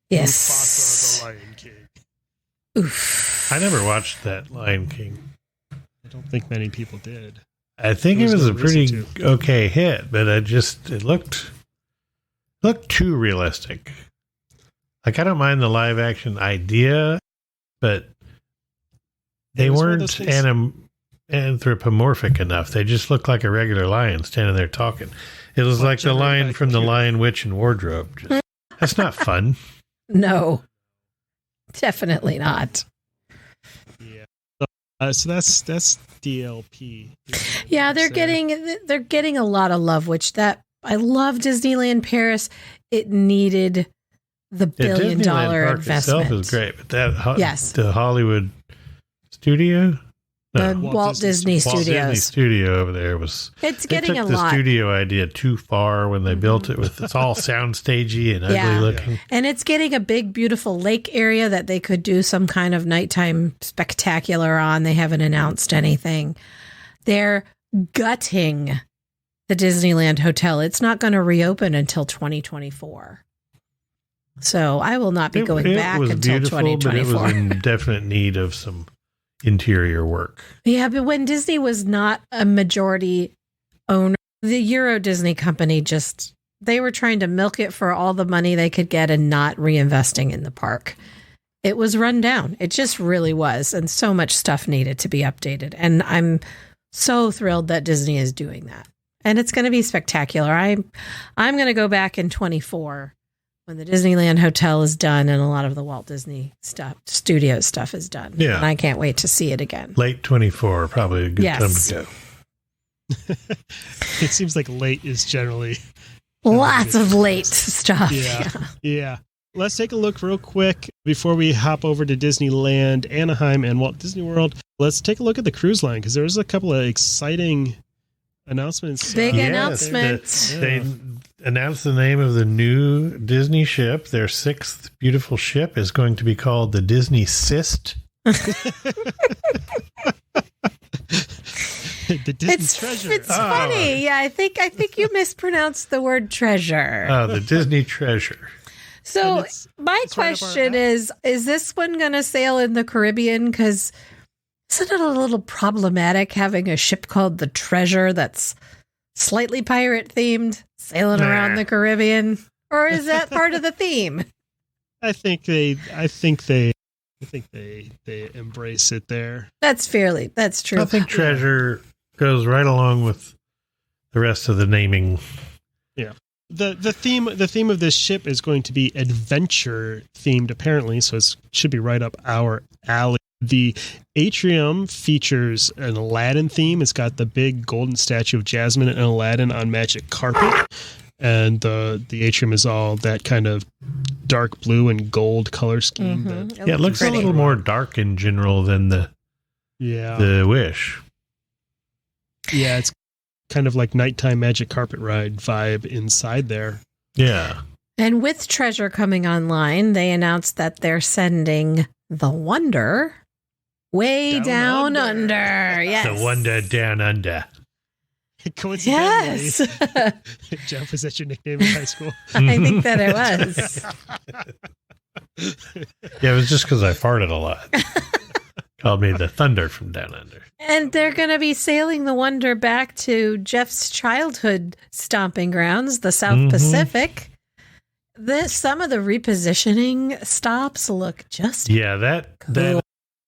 [SPEAKER 5] Yes.
[SPEAKER 3] Mufasa, the Lion King.
[SPEAKER 5] Oof.
[SPEAKER 4] I never watched that Lion King.
[SPEAKER 3] I don't think many people did.
[SPEAKER 4] I think it was a pretty okay hit, but it looked too realistic. Like, I don't mind the live action idea, but they weren't anthropomorphic enough. They just looked like a regular lion standing there talking. It was like the lion from The Lion, Witch, and Wardrobe. That's not fun.
[SPEAKER 5] No, definitely not.
[SPEAKER 3] Yeah. So that's DLP.
[SPEAKER 5] Yeah, they're getting a lot of love, which I love Disneyland Paris. It needed the $1 billion investment.
[SPEAKER 4] Itself is great, but the Hollywood studio.
[SPEAKER 5] The Walt Disney Studios.
[SPEAKER 4] Walt Disney Studio over there was.
[SPEAKER 5] It's getting a lot.
[SPEAKER 4] They took the studio idea too far when they built it. It's all soundstagey and ugly looking.
[SPEAKER 5] And it's getting a big, beautiful lake area that they could do some kind of nighttime spectacular on. They haven't announced anything. They're gutting the Disneyland Hotel. It's not going to reopen until 2024. So I will not be going back until 2024. But it was
[SPEAKER 4] in definite need of some interior work.
[SPEAKER 5] Yeah, but when Disney was not a majority owner, the Euro Disney company they were trying to milk it for all the money they could get and not reinvesting in the park. It was run down. It just really was. And so much stuff needed to be updated. And I'm so thrilled that Disney is doing that. And it's going to be spectacular. I'm going to go back in 24 when the Disneyland Hotel is done and a lot of the Walt Disney studio stuff is done.
[SPEAKER 4] Yeah.
[SPEAKER 5] And I can't wait to see it again.
[SPEAKER 4] Late 24, probably a good time to go.
[SPEAKER 3] It seems like late is generally
[SPEAKER 5] lots of late stuff.
[SPEAKER 3] Yeah. Let's take a look real quick before we hop over to Disneyland, Anaheim, and Walt Disney World. Let's take a look at the cruise line because there's a couple of exciting announcements.
[SPEAKER 5] Big announcements.
[SPEAKER 4] They announced the name of the new Disney ship. Their 6th beautiful ship is going to be called the Disney Cyst.
[SPEAKER 3] The Disney Treasure.
[SPEAKER 5] It's funny. Yeah, I think you mispronounced the word treasure.
[SPEAKER 4] Oh, the Disney Treasure.
[SPEAKER 5] So my question is this one going to sail in the Caribbean? Because isn't it a little problematic having a ship called the Treasure that's slightly pirate themed sailing around the Caribbean? Or is that part of the theme?
[SPEAKER 3] I think they embrace it there.
[SPEAKER 5] That's true.
[SPEAKER 4] I think Treasure goes right along with the rest of the naming.
[SPEAKER 3] Yeah. The theme of this ship is going to be adventure themed apparently, so it should be right up our alley. The atrium features an Aladdin theme. It's got the big golden statue of Jasmine and Aladdin on magic carpet. And the atrium is all that kind of dark blue and gold color scheme.
[SPEAKER 5] Mm-hmm.
[SPEAKER 4] It looks a little more dark in general than the Wish.
[SPEAKER 3] Yeah, it's kind of like nighttime magic carpet ride vibe inside there.
[SPEAKER 4] Yeah.
[SPEAKER 5] And with Treasure coming online, they announced that they're sending the Wonder way down under. Yes.
[SPEAKER 4] The Wonder Down Under.
[SPEAKER 3] Coincidentally,
[SPEAKER 5] yes.
[SPEAKER 3] Jeff, was that your nickname in high school?
[SPEAKER 5] I think that it was.
[SPEAKER 4] Yeah, it was just because I farted a lot. Called me the Thunder from Down Under.
[SPEAKER 5] And they're going to be sailing the Wonder back to Jeff's childhood stomping grounds, the South Pacific. Some of the repositioning stops look just
[SPEAKER 4] that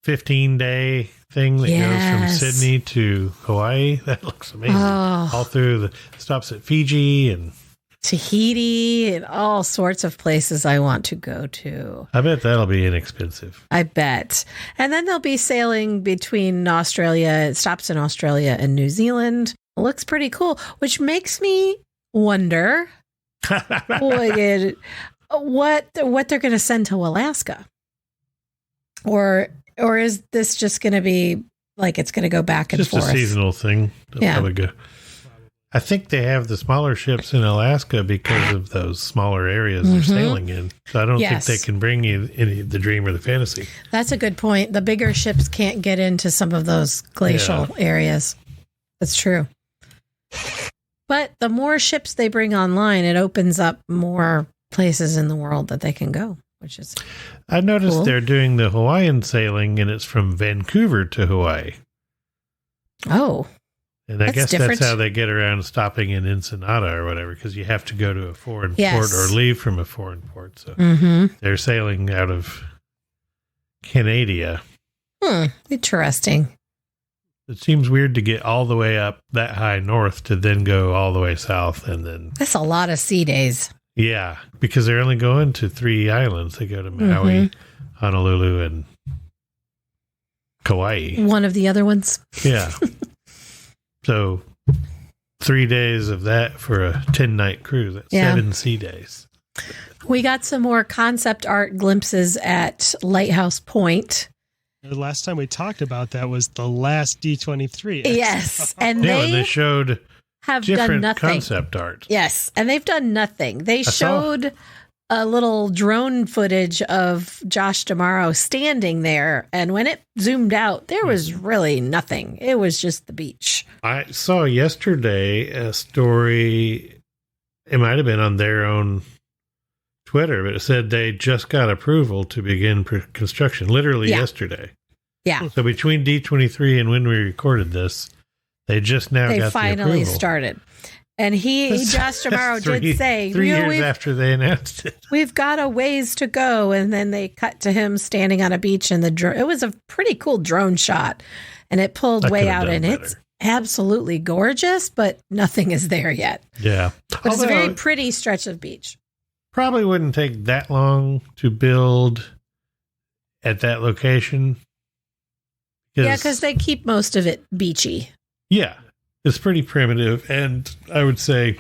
[SPEAKER 4] 15-day thing that goes from Sydney to Hawaii. That looks amazing. All through the stops at Fiji and
[SPEAKER 5] Tahiti and all sorts of places I want to go to.
[SPEAKER 4] I bet that'll be inexpensive.
[SPEAKER 5] I bet. And then they'll be sailing between stops in Australia and New Zealand. It looks pretty cool, which makes me wonder what they're going to send to Alaska. Or is this just going to be like it's going to go back and forth?
[SPEAKER 4] Just a seasonal thing. They'll probably go. I think they have the smaller ships in Alaska because of those smaller areas they're sailing in. So I don't think they can bring you any the Dream or the Fantasy.
[SPEAKER 5] That's a good point. The bigger ships can't get into some of those glacial areas. That's true. But the more ships they bring online, it opens up more places in the world that they can go, which is
[SPEAKER 4] I noticed
[SPEAKER 5] cool.
[SPEAKER 4] They're doing the Hawaiian sailing, and it's from Vancouver to Hawaii.
[SPEAKER 5] Oh.
[SPEAKER 4] And I
[SPEAKER 5] That's
[SPEAKER 4] guess
[SPEAKER 5] different.
[SPEAKER 4] that's how they get around stopping in Ensenada or whatever, because you have to go to a foreign
[SPEAKER 5] Yes.
[SPEAKER 4] port or leave from a foreign port. So
[SPEAKER 5] Mm-hmm.
[SPEAKER 4] they're sailing out of Canada.
[SPEAKER 5] Interesting.
[SPEAKER 4] It seems weird to get all the way up that high north to then go all the way south. And then,
[SPEAKER 5] That's a lot of sea days.
[SPEAKER 4] yeah, because they're only going to 3 islands. They go to Maui, Honolulu, and Kauai.
[SPEAKER 5] One of the other ones.
[SPEAKER 4] Yeah. So 3 days of that for a 10-night cruise. That's
[SPEAKER 5] Yeah.
[SPEAKER 4] 7 sea days.
[SPEAKER 5] We got some more concept art glimpses at Lighthouse Point.
[SPEAKER 3] The last time we talked about that was the last D23.
[SPEAKER 5] Yes. And
[SPEAKER 4] Yeah, and
[SPEAKER 5] they
[SPEAKER 4] they showed
[SPEAKER 5] have done
[SPEAKER 4] different
[SPEAKER 5] nothing.
[SPEAKER 4] concept art.
[SPEAKER 5] Yes. And they've done nothing. They
[SPEAKER 4] saw.
[SPEAKER 5] showed a little drone footage of Josh D'Amaro standing there. And when it zoomed out, there was really nothing. It was just the beach.
[SPEAKER 4] I saw yesterday a story, it might have been on their own Twitter, but it said they just got approval to begin construction, literally
[SPEAKER 5] Yeah.
[SPEAKER 4] yesterday.
[SPEAKER 5] Yeah.
[SPEAKER 4] So between D23 and when we recorded this, they just now
[SPEAKER 5] They
[SPEAKER 4] got the
[SPEAKER 5] finally
[SPEAKER 4] approval.
[SPEAKER 5] started. And Josh D'Amaro did say,
[SPEAKER 4] three
[SPEAKER 5] you know,
[SPEAKER 4] years after they announced it.
[SPEAKER 5] we've got a ways to go. And then they cut to him standing on a beach and it was a pretty cool drone shot and it pulled
[SPEAKER 4] I
[SPEAKER 5] way
[SPEAKER 4] could've
[SPEAKER 5] out
[SPEAKER 4] done
[SPEAKER 5] and
[SPEAKER 4] better.
[SPEAKER 5] it's absolutely gorgeous, but nothing is there yet.
[SPEAKER 4] Yeah.
[SPEAKER 5] But it's a
[SPEAKER 4] Although,
[SPEAKER 5] very pretty stretch of beach.
[SPEAKER 4] probably wouldn't take that long to build at that location.
[SPEAKER 5] Yeah, because they keep most of it beachy.
[SPEAKER 4] Yeah, it's pretty primitive. And I would say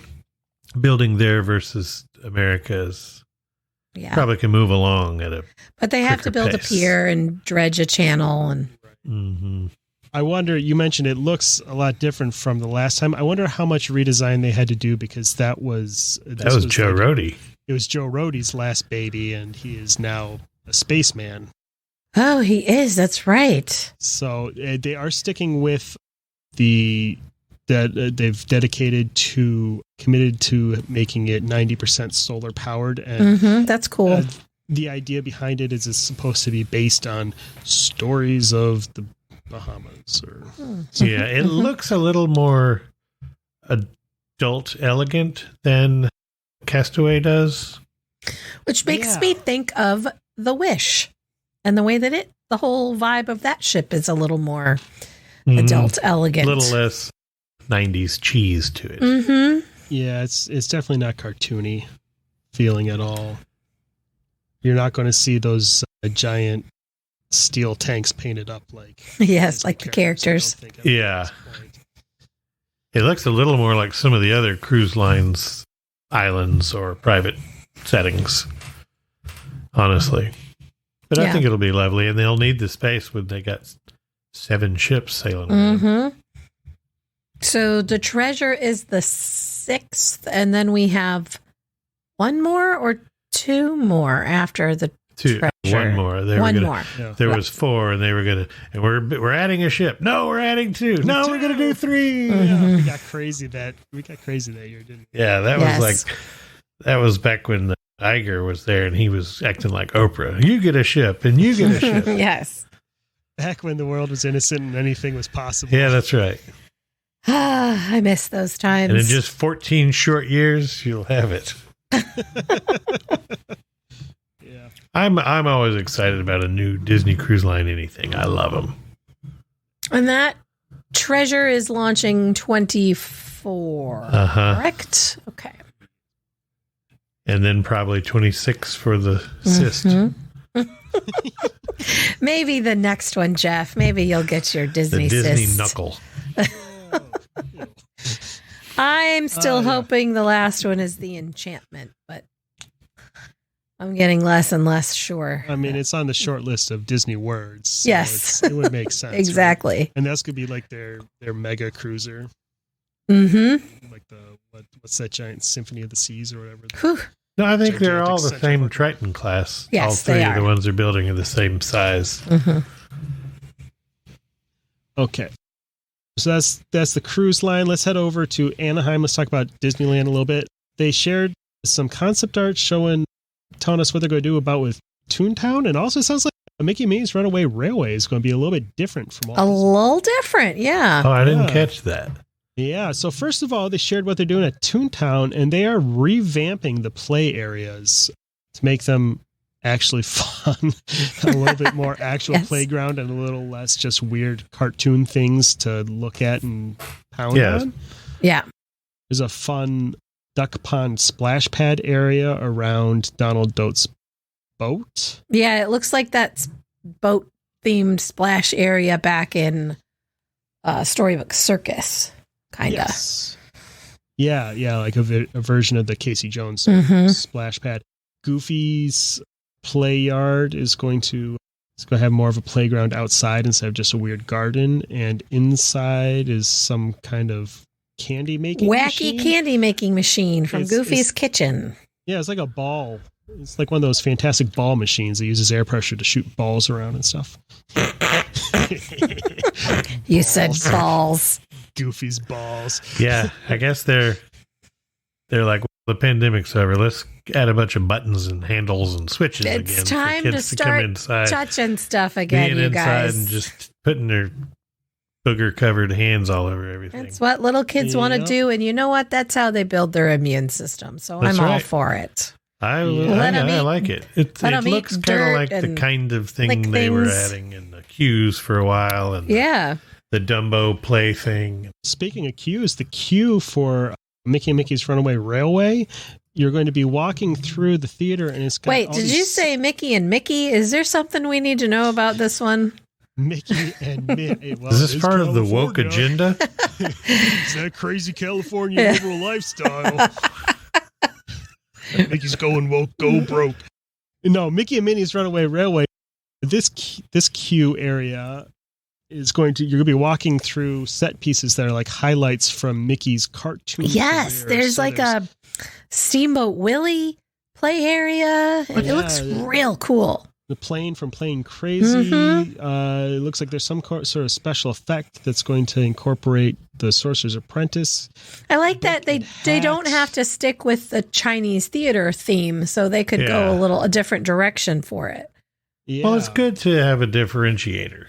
[SPEAKER 4] building there versus America is
[SPEAKER 5] Yeah.
[SPEAKER 4] probably can move along at a.
[SPEAKER 5] But they have to
[SPEAKER 4] quicker
[SPEAKER 5] build
[SPEAKER 4] pace.
[SPEAKER 5] a pier and dredge a channel. And
[SPEAKER 4] Mhm.
[SPEAKER 3] I wonder, you mentioned it looks a lot different from the last time. I wonder how much redesign they had to do because that was
[SPEAKER 4] Joe
[SPEAKER 3] like-
[SPEAKER 4] Rohde.
[SPEAKER 3] It was Joe Rohde's last baby, and he is now a spaceman.
[SPEAKER 5] oh, he is. That's right.
[SPEAKER 3] So they are sticking with they've committed to making it 90% solar powered, and
[SPEAKER 5] That's cool.
[SPEAKER 3] the idea behind it is it's supposed to be based on stories of the Bahamas. Or
[SPEAKER 4] Yeah, it looks a little more adult elegant than Castaway does.
[SPEAKER 5] Which makes
[SPEAKER 3] Yeah.
[SPEAKER 5] me think of The Wish and the way that the whole vibe of that ship is a little more adult
[SPEAKER 4] A
[SPEAKER 5] elegant.
[SPEAKER 4] little less 90s cheese to it.
[SPEAKER 5] Mm-hmm.
[SPEAKER 3] yeah, it's definitely not cartoony feeling at all. You're not going to see those giant steel tanks painted up like
[SPEAKER 5] Yes, like the characters.
[SPEAKER 3] I don't think at
[SPEAKER 4] Yeah.
[SPEAKER 3] this point.
[SPEAKER 4] It looks a little more like some of the other cruise lines, islands, or private settings, honestly. But I
[SPEAKER 5] Yeah.
[SPEAKER 4] think it'll be lovely, and they'll need the space when they got 7 ships sailing around.
[SPEAKER 5] Mm-hmm. So the treasure is the 6th, and then we have one more or 2 more after the treasure.
[SPEAKER 4] One more.
[SPEAKER 5] One more.
[SPEAKER 3] Yeah.
[SPEAKER 4] There was 4, and they were gonna, and we're adding a ship. No, we're adding 2. No, we're gonna do 3.
[SPEAKER 3] Yeah, we got crazy that year, didn't we?
[SPEAKER 4] Yeah, that
[SPEAKER 5] Yes.
[SPEAKER 4] was that was back when Iger was there, and he was acting like Oprah. You get a ship, and you get a ship.
[SPEAKER 5] Yes.
[SPEAKER 3] Back when the world was innocent and anything was possible.
[SPEAKER 4] Yeah, that's right.
[SPEAKER 5] I miss those times.
[SPEAKER 4] And in just 14 short years, you'll have it.
[SPEAKER 3] Yeah.
[SPEAKER 4] I'm always excited about a new Disney Cruise Line anything. I love them.
[SPEAKER 5] And that treasure is launching 24.
[SPEAKER 4] Uh-huh.
[SPEAKER 5] Correct? Okay.
[SPEAKER 4] And then probably 26 for the cyst.
[SPEAKER 5] Maybe the next one, Jeff. Maybe you'll get your
[SPEAKER 4] The
[SPEAKER 5] Disney
[SPEAKER 4] Disney
[SPEAKER 5] cyst.
[SPEAKER 4] knuckle.
[SPEAKER 5] I'm still hoping the last one is the enchantment, but I'm getting less and less sure.
[SPEAKER 3] I mean, it's on the short list of Disney words. So
[SPEAKER 5] Yes.
[SPEAKER 3] it would make sense. right?
[SPEAKER 5] Exactly.
[SPEAKER 3] And that's going to be like their mega cruiser.
[SPEAKER 5] Mm-hmm.
[SPEAKER 3] Like what's that giant Symphony of the Seas or whatever.
[SPEAKER 5] Whew.
[SPEAKER 4] No, I think they're
[SPEAKER 3] Gigantic
[SPEAKER 4] all the
[SPEAKER 3] central
[SPEAKER 4] same
[SPEAKER 3] book.
[SPEAKER 4] Triton class.
[SPEAKER 5] Yes,
[SPEAKER 4] all 3
[SPEAKER 5] they
[SPEAKER 4] of the
[SPEAKER 5] are.
[SPEAKER 4] ones they're building are the same size.
[SPEAKER 5] Mm-hmm.
[SPEAKER 3] Okay. So that's the cruise line. Let's head over to Anaheim. Let's talk about Disneyland a little bit. They shared some concept art telling us what they're going to do about with Toontown, and also sounds like a Mickey Mouse Runaway Railway is going to be a little bit different from all
[SPEAKER 5] A
[SPEAKER 3] this.
[SPEAKER 5] little different, yeah.
[SPEAKER 4] Oh, I didn't
[SPEAKER 3] Yeah.
[SPEAKER 4] catch that.
[SPEAKER 3] Yeah. So first of all, they shared what they're doing at Toontown, and they are revamping the play areas to make them actually fun, a little bit more actual playground and a little less just weird cartoon things to look at and pound on.
[SPEAKER 5] Yeah.
[SPEAKER 3] There's a fun duck pond splash pad area around Donald Dote's boat.
[SPEAKER 5] Yeah, it looks like that boat themed splash area back in Storybook Circus, kind of.
[SPEAKER 3] Yes. Yeah, like a version of the Casey Jones splash pad. Goofy's play yard is going to have more of a playground outside instead of just a weird garden, and inside is some kind of candy making
[SPEAKER 5] candy making machine from Goofy's Kitchen.
[SPEAKER 3] Yeah, it's like a ball. It's like one of those fantastic ball machines that uses air pressure to shoot balls around and stuff.
[SPEAKER 5] You said balls.
[SPEAKER 3] Goofy's balls.
[SPEAKER 4] Yeah, I guess they're like, well, the pandemic's over. Let's add a bunch of buttons and handles and switches again.
[SPEAKER 5] It's time to start
[SPEAKER 4] come inside,
[SPEAKER 5] touching stuff again,
[SPEAKER 4] being
[SPEAKER 5] you guys.
[SPEAKER 4] inside and just putting their booger-covered hands all over everything.
[SPEAKER 5] That's what little kids want to do, and you know what? That's how they build their immune system. So I'm all for it.
[SPEAKER 4] I like it. It looks kind of like the kind of thing they were adding in the queues for a while, and the Dumbo play thing.
[SPEAKER 3] Speaking of queues, the queue for Mickey and Mickey's Runaway Railway, you're going to be walking through the theater, and it's got
[SPEAKER 5] Wait, did you say Mickey and Mickey? Is there something we need to know about this one?
[SPEAKER 3] Mickey and Mickey. Well,
[SPEAKER 4] is this part of the woke agenda?
[SPEAKER 3] It's that crazy California liberal lifestyle. Mickey's going woke, go broke. No, Mickey and Minnie's Runaway Railway. This queue area is you're going to be walking through set pieces that are like highlights from Mickey's cartoon.
[SPEAKER 5] Yes, there's a Steamboat Willie play area. It looks real cool. The
[SPEAKER 3] plane from Plane Crazy. It looks like there's some sort of special effect that's going to incorporate the Sorcerer's Apprentice.
[SPEAKER 5] I like that they don't have to stick with the Chinese theater theme, so they could go a different direction for it.
[SPEAKER 3] Yeah.
[SPEAKER 4] Well, it's good to have a differentiator.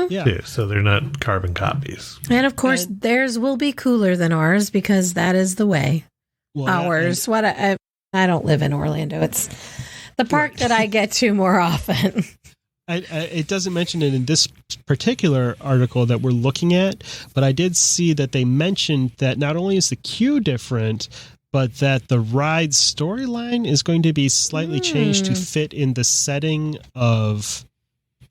[SPEAKER 5] Yeah.
[SPEAKER 4] Too, so they're not carbon copies.
[SPEAKER 5] And of course, theirs will be cooler than ours because that is the way.
[SPEAKER 3] Well,
[SPEAKER 5] ours. I don't live in Orlando. It's the park that I get to more often.
[SPEAKER 3] It doesn't mention it in this particular article that we're looking at, but I did see that they mentioned that not only is the queue different, but that the ride storyline is going to be slightly changed to fit in the setting of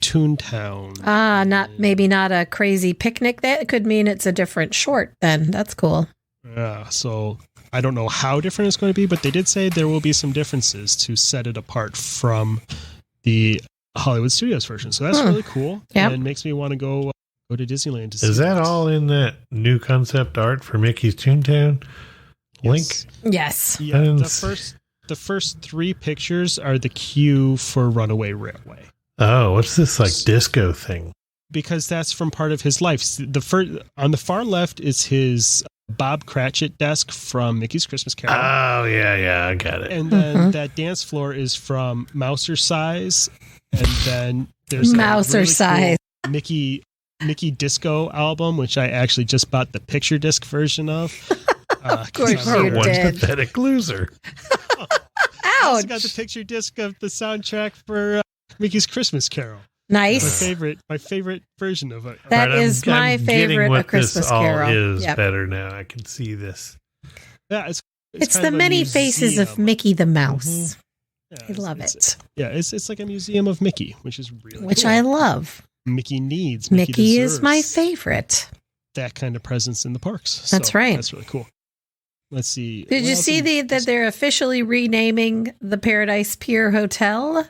[SPEAKER 3] Toontown.
[SPEAKER 5] Not a crazy picnic. That could mean it's a different short then. That's cool.
[SPEAKER 3] Yeah, so I don't know how different it's going to be, but they did say there will be some differences to set it apart from the Hollywood Studios version. So that's really cool.
[SPEAKER 5] Yep.
[SPEAKER 3] And makes me want to go to Disneyland to see.
[SPEAKER 4] Is that all in that new concept art for Mickey's Toontown link?
[SPEAKER 5] Yes.
[SPEAKER 3] Yeah, the first three pictures are the queue for Runaway Railway.
[SPEAKER 4] Oh, what's this disco thing?
[SPEAKER 3] Because that's from part of his life. On the far left is his Bob Cratchit desk from Mickey's Christmas Carol.
[SPEAKER 4] Oh, yeah, I got it.
[SPEAKER 3] And then that dance floor is from Mouser Size. And then there's
[SPEAKER 5] Mouser
[SPEAKER 3] really
[SPEAKER 5] Size
[SPEAKER 3] cool Mickey Disco album, which I actually just bought the picture disc version of.
[SPEAKER 5] Of course you
[SPEAKER 4] one
[SPEAKER 5] did.
[SPEAKER 4] pathetic loser.
[SPEAKER 3] I also got the picture disc of the soundtrack for Mickey's Christmas Carol.
[SPEAKER 5] Nice.
[SPEAKER 3] My favorite version of it.
[SPEAKER 5] That is my favorite A Christmas Carol.
[SPEAKER 4] Is better now. I can see this.
[SPEAKER 3] Yeah,
[SPEAKER 5] it's the many faces of Mickey the Mouse.
[SPEAKER 3] Yeah,
[SPEAKER 5] I love it.
[SPEAKER 3] Yeah, it's like a museum of Mickey, which is really
[SPEAKER 5] cool.
[SPEAKER 3] I
[SPEAKER 5] love.
[SPEAKER 3] Mickey needs.
[SPEAKER 5] Mickey is my favorite.
[SPEAKER 3] That kind of presence in the parks.
[SPEAKER 5] That's right.
[SPEAKER 3] That's really cool. Let's see.
[SPEAKER 5] Did you see that they're officially renaming the Paradise Pier Hotel?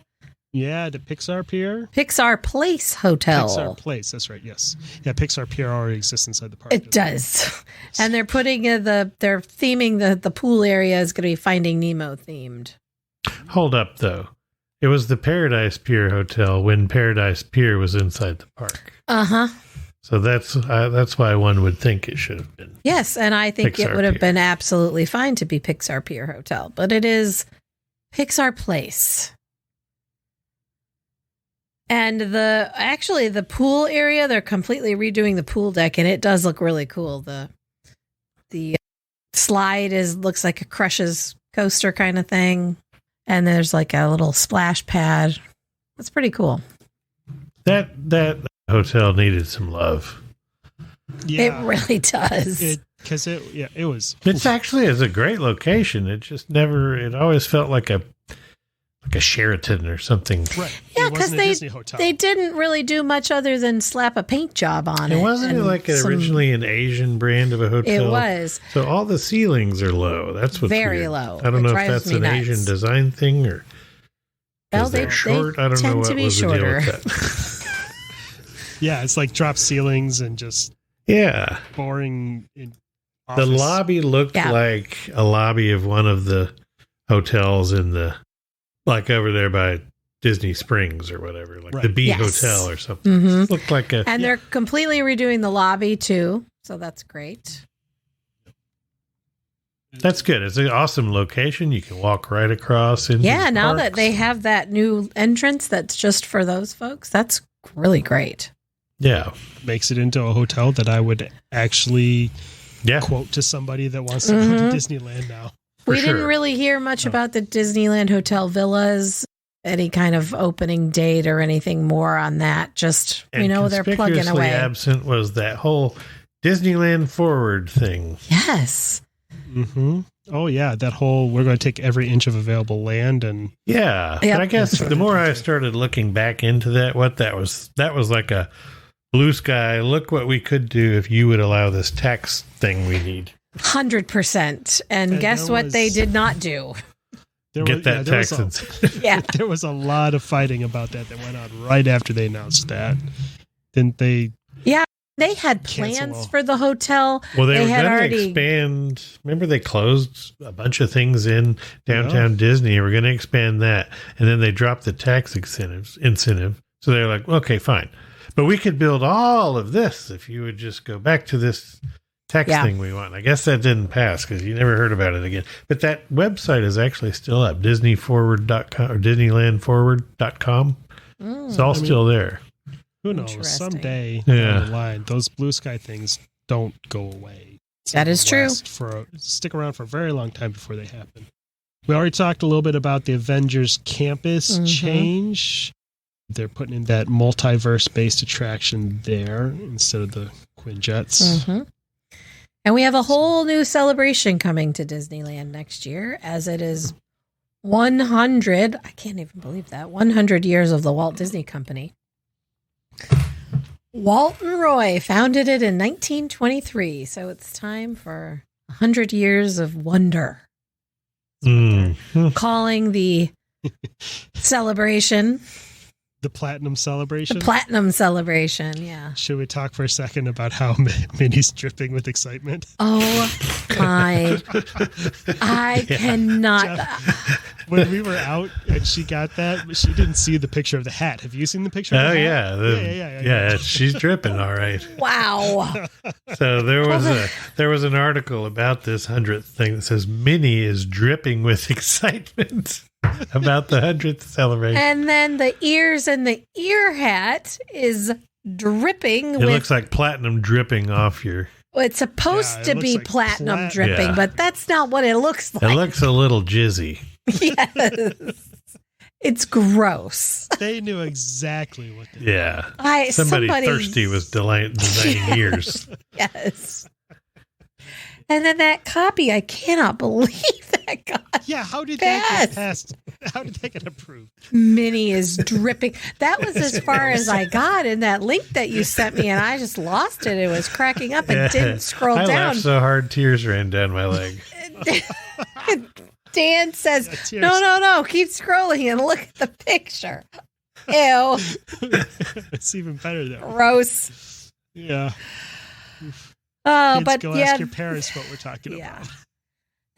[SPEAKER 3] Yeah, the Pixar Pier.
[SPEAKER 5] Pixar Place Hotel.
[SPEAKER 3] Pixar Place, that's right, yes. Yeah, Pixar Pier already exists inside the park.
[SPEAKER 5] It does. And they're putting they're theming the pool area is going to be Finding Nemo themed.
[SPEAKER 4] Hold up, though. It was the Paradise Pier Hotel when Paradise Pier was inside the park.
[SPEAKER 5] Uh-huh.
[SPEAKER 4] So that's why one would think it should have been.
[SPEAKER 5] Yes, and I think
[SPEAKER 4] Pixar
[SPEAKER 5] it would have
[SPEAKER 4] Pier.
[SPEAKER 5] been absolutely fine to be Pixar Pier Hotel, but it is Pixar Place. And the pool area, they're completely redoing the pool deck, and it does look really cool. The the slide looks like a Crushes coaster kind of thing. And there's like a little splash pad. It's pretty cool.
[SPEAKER 4] That hotel needed some love.
[SPEAKER 3] Yeah,
[SPEAKER 5] It really does.
[SPEAKER 3] Because it was.
[SPEAKER 4] It's actually is a great location. It just never. It always felt like a Sheraton or something.
[SPEAKER 3] Right.
[SPEAKER 5] Yeah,
[SPEAKER 3] It
[SPEAKER 5] because
[SPEAKER 3] wasn't a Disney hotel.
[SPEAKER 5] they didn't really do much other than slap a paint job on it.
[SPEAKER 4] It wasn't
[SPEAKER 5] and
[SPEAKER 4] like
[SPEAKER 5] some-
[SPEAKER 4] originally an Asian brand of a hotel.
[SPEAKER 5] It was.
[SPEAKER 4] So all the ceilings are low. That's what's
[SPEAKER 5] Very
[SPEAKER 4] weird.
[SPEAKER 5] low.
[SPEAKER 4] I don't
[SPEAKER 5] It
[SPEAKER 4] know if
[SPEAKER 5] drives
[SPEAKER 4] that's
[SPEAKER 5] me
[SPEAKER 4] an
[SPEAKER 5] nuts.
[SPEAKER 4] Asian design thing or
[SPEAKER 5] Well,
[SPEAKER 4] they're short. I don't
[SPEAKER 5] tend
[SPEAKER 4] know what
[SPEAKER 5] to be
[SPEAKER 4] was
[SPEAKER 5] shorter.
[SPEAKER 4] the deal with that.
[SPEAKER 3] Yeah, it's like drop ceilings and just
[SPEAKER 4] Yeah.
[SPEAKER 3] boring.
[SPEAKER 4] The lobby looked
[SPEAKER 5] Yeah.
[SPEAKER 4] like a lobby of one of the hotels like over there by Disney Springs or whatever, like
[SPEAKER 3] Right.
[SPEAKER 4] the B
[SPEAKER 5] Yes.
[SPEAKER 4] Hotel or something.
[SPEAKER 5] Mhm.
[SPEAKER 4] Looked like a
[SPEAKER 5] And they're completely redoing the lobby too. So that's great.
[SPEAKER 4] That's good. It's an awesome location. You can walk right across into
[SPEAKER 5] Yeah,
[SPEAKER 4] the
[SPEAKER 5] now that
[SPEAKER 4] parks.
[SPEAKER 5] they have that new entrance that's just for those folks, that's really great.
[SPEAKER 4] Yeah.
[SPEAKER 3] Makes it into a hotel that I would actually
[SPEAKER 4] Yeah.
[SPEAKER 3] quote to somebody that wants to go
[SPEAKER 5] Mhm.
[SPEAKER 3] to Disneyland now.
[SPEAKER 4] For
[SPEAKER 5] We didn't
[SPEAKER 4] sure.
[SPEAKER 5] really hear much
[SPEAKER 3] No.
[SPEAKER 5] about the Disneyland Hotel villas, any kind of opening date or anything more on that. Just,
[SPEAKER 4] And
[SPEAKER 5] they're plugging
[SPEAKER 4] conspicuously
[SPEAKER 5] away.
[SPEAKER 4] absent was that whole Disneyland Forward thing.
[SPEAKER 5] Yes.
[SPEAKER 3] Mm-hmm. Oh yeah, that whole we're going to take every inch of available land and
[SPEAKER 4] Yeah.
[SPEAKER 5] Yep.
[SPEAKER 4] But I guess the more I started looking back into that was like a blue sky. Look what we could do if you would allow this tax thing we need.
[SPEAKER 5] 100%. And
[SPEAKER 3] And
[SPEAKER 5] guess
[SPEAKER 3] there
[SPEAKER 5] what
[SPEAKER 3] was-
[SPEAKER 5] they did not do?
[SPEAKER 3] there
[SPEAKER 4] Get
[SPEAKER 3] was,
[SPEAKER 4] that
[SPEAKER 3] there was
[SPEAKER 4] tax
[SPEAKER 3] a-
[SPEAKER 4] incentive.
[SPEAKER 5] Yeah.
[SPEAKER 3] there was a lot of fighting about that went on right after they announced that. Didn't they?
[SPEAKER 5] They had
[SPEAKER 3] Cancel
[SPEAKER 5] plans
[SPEAKER 3] all.
[SPEAKER 5] for the hotel.
[SPEAKER 4] Well, they were
[SPEAKER 5] had
[SPEAKER 4] going to
[SPEAKER 5] already-
[SPEAKER 4] expand. Remember, they closed a bunch of things in downtown Disney. We're going to expand that, and then they dropped the tax incentive. So they're like, okay, fine, but we could build all of this if you would just go back to this tax
[SPEAKER 5] Yeah.
[SPEAKER 4] thing we want. I guess that didn't pass because you never heard about it again. But that website is actually still up, DisneyForward.com or DisneylandForward.com. It's all still there.
[SPEAKER 3] Who knows?
[SPEAKER 5] Interesting.
[SPEAKER 3] Someday
[SPEAKER 4] Yeah.
[SPEAKER 3] down the line, those blue sky things don't go away.
[SPEAKER 5] That is true.
[SPEAKER 3] Stick around for a very long time before they happen. We already talked a little bit about the Avengers campus
[SPEAKER 5] Mhm.
[SPEAKER 3] change. They're putting in that multiverse-based attraction there instead of the Quinjets.
[SPEAKER 5] Mhm. And we have a whole new celebration coming to Disneyland next year, as it is 100, I can't even believe that, 100 years of the Walt Disney Company. Walt and Roy founded it in 1923, so it's time for 100 years of wonder.
[SPEAKER 4] Mhm.
[SPEAKER 5] Calling the celebration,
[SPEAKER 3] The Platinum
[SPEAKER 5] the
[SPEAKER 3] Celebration.
[SPEAKER 5] Platinum Celebration, yeah.
[SPEAKER 3] Should we talk for a second about how Minnie's dripping with excitement?
[SPEAKER 5] Oh my, I cannot.
[SPEAKER 3] When we were out and she got that, but she didn't see the picture of the hat. Have you seen the picture of
[SPEAKER 4] Oh
[SPEAKER 3] the hat?
[SPEAKER 4] yeah,
[SPEAKER 3] Yeah.
[SPEAKER 4] She's dripping all right.
[SPEAKER 5] Wow.
[SPEAKER 4] So there was an article about this 100th thing that says Minnie is dripping with excitement about the 100th celebration.
[SPEAKER 5] And then the ears and the ear hat is dripping
[SPEAKER 4] It
[SPEAKER 5] with.
[SPEAKER 4] looks like platinum dripping off your.
[SPEAKER 5] It's supposed
[SPEAKER 3] Yeah, it
[SPEAKER 5] to
[SPEAKER 3] looks
[SPEAKER 5] be
[SPEAKER 3] like
[SPEAKER 5] platinum dripping,
[SPEAKER 4] Yeah.
[SPEAKER 5] but that's not what it looks
[SPEAKER 4] It
[SPEAKER 5] like.
[SPEAKER 4] looks a little jizzy.
[SPEAKER 5] Yes. It's gross.
[SPEAKER 3] They knew exactly what they
[SPEAKER 4] Yeah.
[SPEAKER 5] Somebody
[SPEAKER 4] thirsty was designing ears.
[SPEAKER 5] Yes. And then that copy, I cannot believe that got
[SPEAKER 3] Yeah, how did that get
[SPEAKER 5] Fast.
[SPEAKER 3] passed? How did that get approved?
[SPEAKER 5] Minnie is dripping. That was as far as I got in that link that you sent me, and I just lost it. It was cracking up and
[SPEAKER 4] Yeah.
[SPEAKER 5] didn't scroll
[SPEAKER 4] I
[SPEAKER 5] down.
[SPEAKER 4] laughed so hard tears ran down my leg.
[SPEAKER 5] Dan says,
[SPEAKER 3] Yeah, tears.
[SPEAKER 5] no, keep scrolling and look at the picture. Ew,
[SPEAKER 3] It's even better though.
[SPEAKER 5] gross.
[SPEAKER 3] Yeah.
[SPEAKER 5] Oh,
[SPEAKER 3] Kids,
[SPEAKER 5] but
[SPEAKER 3] go
[SPEAKER 5] yeah,
[SPEAKER 3] ask your parents what we're talking
[SPEAKER 5] yeah.
[SPEAKER 3] about.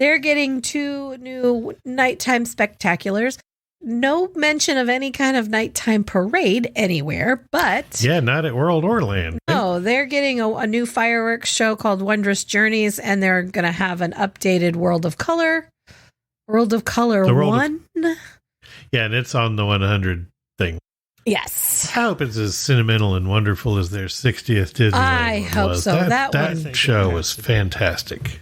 [SPEAKER 5] They're getting 2 new nighttime spectaculars. No mention of any kind of nighttime parade anywhere, but
[SPEAKER 4] Yeah, not at World or Land.
[SPEAKER 5] no, they're getting a new fireworks show called Wondrous Journeys, and they're going to have an updated World of Color. World of Color
[SPEAKER 4] The World of-
[SPEAKER 5] 1?
[SPEAKER 4] Yeah, and it's on the 100 thing.
[SPEAKER 5] Yes.
[SPEAKER 4] I hope it's as sentimental and wonderful as their 60th Disneyland
[SPEAKER 5] I
[SPEAKER 4] one
[SPEAKER 5] hope
[SPEAKER 4] was.
[SPEAKER 5] so. That
[SPEAKER 3] one- I
[SPEAKER 4] That
[SPEAKER 3] think
[SPEAKER 4] show
[SPEAKER 3] it
[SPEAKER 4] was
[SPEAKER 3] has to be.
[SPEAKER 4] fantastic.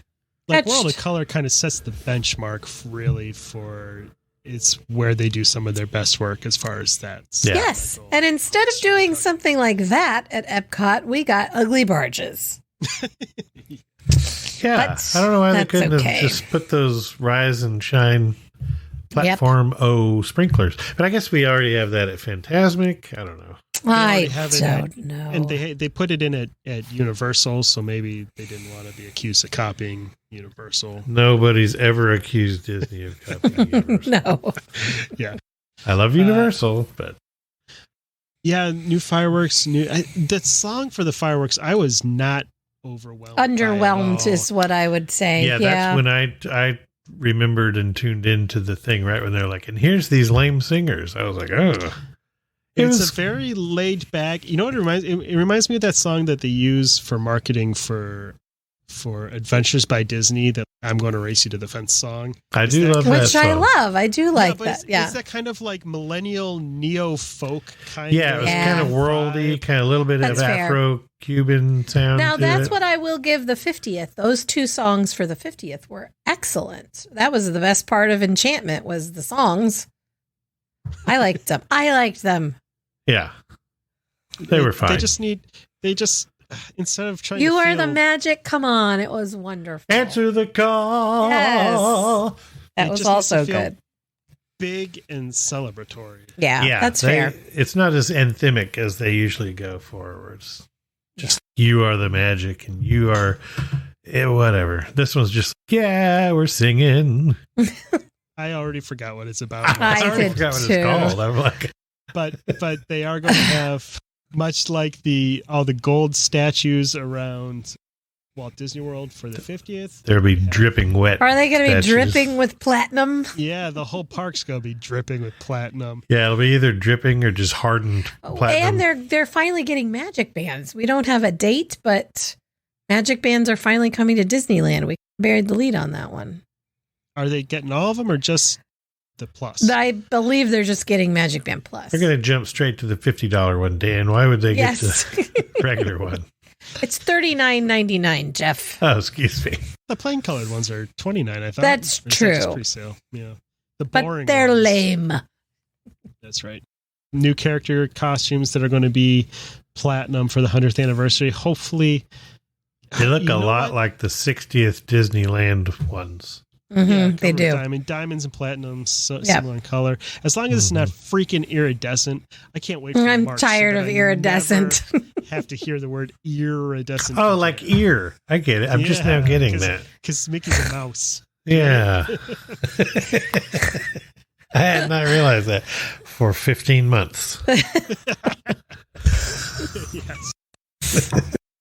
[SPEAKER 3] like World of Color kind of sets the benchmark really for it's where they do some of their best work as far as that.
[SPEAKER 4] Yeah.
[SPEAKER 5] Yes. And instead of doing something like that at Epcot, we got ugly barges.
[SPEAKER 4] Yeah.
[SPEAKER 5] But
[SPEAKER 4] I don't know why they couldn't
[SPEAKER 5] okay.
[SPEAKER 4] have just put those Rise and Shine platform sprinklers. But I guess we already have that at Fantasmic. I don't know.
[SPEAKER 5] I
[SPEAKER 3] have it
[SPEAKER 5] don't know.
[SPEAKER 3] And they put it in at Universal, so maybe they didn't want to be accused of copying Universal.
[SPEAKER 4] Nobody's ever accused Disney of copying Universal.
[SPEAKER 5] No.
[SPEAKER 3] Yeah.
[SPEAKER 4] I love Universal, but
[SPEAKER 3] Yeah, new fireworks. That song for the fireworks, I was not overwhelmed.
[SPEAKER 5] Underwhelmed is what I would say.
[SPEAKER 4] yeah, that's when I remembered and tuned into the thing right when they're like, and here's these lame singers. I was like, oh.
[SPEAKER 3] It's a very laid back. You know what it reminds? It reminds me of that song that they use for marketing for Adventures by Disney. That I'm going to race you to the fence song.
[SPEAKER 4] I do love that
[SPEAKER 5] which
[SPEAKER 4] song.
[SPEAKER 5] I love. I do like that. Yeah,
[SPEAKER 3] it's that kind of like millennial neo folk kind.
[SPEAKER 4] Yeah,
[SPEAKER 3] of
[SPEAKER 4] it was kind of worldy, kind of a little bit
[SPEAKER 5] That's
[SPEAKER 4] of
[SPEAKER 5] fair.
[SPEAKER 4] Afro-Cuban sound.
[SPEAKER 5] Now
[SPEAKER 4] to
[SPEAKER 5] that's
[SPEAKER 4] it.
[SPEAKER 5] what I will give the 50th. Those two songs for the 50th were excellent. That was the best part of Enchantment was the songs. I liked them.
[SPEAKER 4] Yeah, they were fine.
[SPEAKER 3] They just instead of trying.
[SPEAKER 5] You
[SPEAKER 3] to
[SPEAKER 5] are the
[SPEAKER 3] feel-
[SPEAKER 5] magic. Come on, it was wonderful.
[SPEAKER 4] Answer the call.
[SPEAKER 5] Yes. That
[SPEAKER 3] It
[SPEAKER 5] was
[SPEAKER 3] just
[SPEAKER 5] also
[SPEAKER 3] needs to feel
[SPEAKER 5] good.
[SPEAKER 3] big and celebratory.
[SPEAKER 5] Yeah, that's fair.
[SPEAKER 4] It's not as anthemic as they usually go for. Where it's just you are the magic and you are whatever. This one's just we're singing.
[SPEAKER 3] I already forgot what it's about.
[SPEAKER 5] I
[SPEAKER 4] already
[SPEAKER 5] did
[SPEAKER 4] forgot what
[SPEAKER 5] too.
[SPEAKER 4] it's called. I'm like,
[SPEAKER 3] but they are going to have much like all the gold statues around Walt Disney World for the 50th.
[SPEAKER 4] there'll be dripping wet.
[SPEAKER 5] Are they going to be
[SPEAKER 4] statues.
[SPEAKER 5] dripping with platinum?
[SPEAKER 3] Yeah, the whole park's going to be dripping with platinum.
[SPEAKER 4] Yeah, it'll be either dripping or just hardened platinum.
[SPEAKER 5] And they're finally getting magic bands. We don't have a date, but magic bands are finally coming to Disneyland. We buried the lead on that one.
[SPEAKER 3] Are they getting all of them or just the plus?
[SPEAKER 5] I believe they're just getting Magic Band Plus.
[SPEAKER 4] They're going to jump straight to the $50 one, Dan. Why would they get
[SPEAKER 5] Yes.
[SPEAKER 4] the regular one?
[SPEAKER 5] It's $39.99, Jeff.
[SPEAKER 4] Oh, excuse me.
[SPEAKER 3] The plain colored ones are $29, I thought.
[SPEAKER 5] That's
[SPEAKER 3] Or is that
[SPEAKER 5] true.
[SPEAKER 3] just pre-sale? Yeah. The boring
[SPEAKER 5] But they're
[SPEAKER 3] ones.
[SPEAKER 5] lame.
[SPEAKER 3] That's right. New character costumes that are going to be platinum for the 100th anniversary. Hopefully.
[SPEAKER 4] They look
[SPEAKER 3] You
[SPEAKER 4] a
[SPEAKER 3] know
[SPEAKER 4] lot
[SPEAKER 3] what?
[SPEAKER 4] like the 60th Disneyland ones.
[SPEAKER 5] Mhm, they do.
[SPEAKER 3] Diamonds and platinums, similar in color. As long as it's not
[SPEAKER 4] Mm-hmm.
[SPEAKER 3] freaking iridescent, I can't wait. For
[SPEAKER 5] I'm
[SPEAKER 3] March
[SPEAKER 5] tired
[SPEAKER 3] so
[SPEAKER 5] of
[SPEAKER 3] that I
[SPEAKER 5] iridescent.
[SPEAKER 3] never have to hear the word iridescent.
[SPEAKER 4] Oh, like ear. I get it. I'm just now getting that.
[SPEAKER 3] Because Mickey's a mouse.
[SPEAKER 4] Yeah. I had not realized that for 15 months.
[SPEAKER 3] Yes.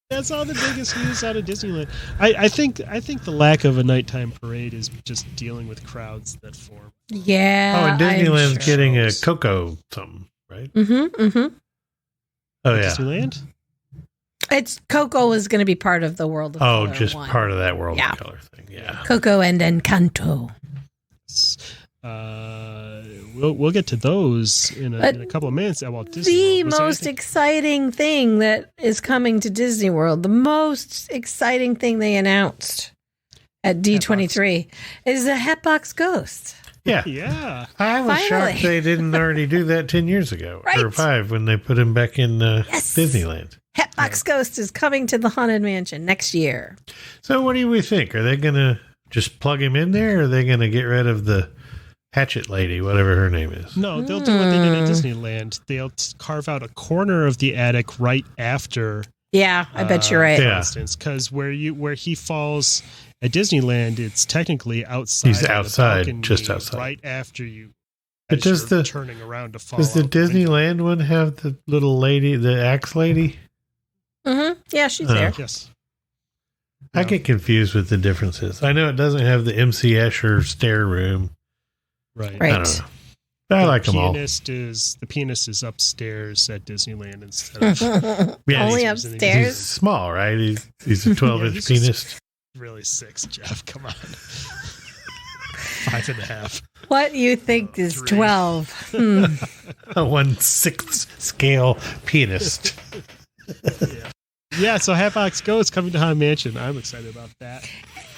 [SPEAKER 3] That's all the biggest news out of Disneyland. I think the lack of a nighttime parade is just dealing with crowds that form.
[SPEAKER 5] Yeah.
[SPEAKER 4] Oh, and Disneyland's
[SPEAKER 5] I'm sure.
[SPEAKER 4] getting a Coco something, right?
[SPEAKER 5] Mm-hmm.
[SPEAKER 4] Oh, yeah.
[SPEAKER 3] Disneyland?
[SPEAKER 5] It's Coco is going to be part of the World of
[SPEAKER 4] Oh,
[SPEAKER 5] Color
[SPEAKER 4] just
[SPEAKER 5] one.
[SPEAKER 4] part of that World
[SPEAKER 5] Yeah.
[SPEAKER 4] of Color thing. Yeah.
[SPEAKER 5] Coco and Encanto.
[SPEAKER 3] We'll get to those in a couple of minutes at Walt Disney
[SPEAKER 5] The
[SPEAKER 3] World. Was there
[SPEAKER 5] most
[SPEAKER 3] anything-
[SPEAKER 5] exciting thing that is coming to Disney World, the most exciting thing they announced at D23 is the Hatbox Ghost.
[SPEAKER 4] Yeah.
[SPEAKER 3] Yeah.
[SPEAKER 4] I was
[SPEAKER 5] Finally.
[SPEAKER 4] shocked they didn't already do that 10 years ago. Or
[SPEAKER 5] Right.
[SPEAKER 4] 5 when they put him back in
[SPEAKER 5] Yes.
[SPEAKER 4] Disneyland.
[SPEAKER 5] Hatbox Ghost is coming to the Haunted Mansion next year.
[SPEAKER 4] So what do we think? Are they going to just plug him in there? Or are they going to get rid of the Hatchet Lady, whatever her name is?
[SPEAKER 3] No, they'll do what they did at Disneyland. They'll carve out a corner of the attic right after.
[SPEAKER 5] Yeah, I bet you're right.
[SPEAKER 4] Yeah.
[SPEAKER 3] For instance, because where he falls at Disneyland, it's technically outside.
[SPEAKER 4] He's
[SPEAKER 3] on the
[SPEAKER 4] outside,
[SPEAKER 3] balcony
[SPEAKER 4] just outside.
[SPEAKER 3] right after you.
[SPEAKER 4] But
[SPEAKER 3] as
[SPEAKER 4] does
[SPEAKER 3] you're
[SPEAKER 4] the-
[SPEAKER 3] turning around to fall?
[SPEAKER 4] Does the
[SPEAKER 3] out window.
[SPEAKER 4] Disneyland one have the little lady, the axe lady?
[SPEAKER 5] Mm-hmm. Yeah, she's
[SPEAKER 4] Oh.
[SPEAKER 5] there.
[SPEAKER 3] Yes.
[SPEAKER 4] I
[SPEAKER 3] No.
[SPEAKER 4] get confused with the differences. I know it doesn't have the MC Escher stair room.
[SPEAKER 3] Right.
[SPEAKER 5] Right.
[SPEAKER 4] I don't know. But I like them all.
[SPEAKER 3] The pianist is upstairs at Disneyland instead of
[SPEAKER 4] Yeah,
[SPEAKER 5] Only
[SPEAKER 3] he's-
[SPEAKER 4] He's
[SPEAKER 5] upstairs.
[SPEAKER 4] small, right? He's a 12-inch
[SPEAKER 3] he's just-
[SPEAKER 4] pianist.
[SPEAKER 3] really 6, Jeff. Come on. 5.5.
[SPEAKER 5] What you think is
[SPEAKER 3] 3.
[SPEAKER 5] 12?
[SPEAKER 4] A 1/6 scale pianist.
[SPEAKER 3] Yeah, so Hatbox Ghost coming to Haunted Mansion. I'm excited about that.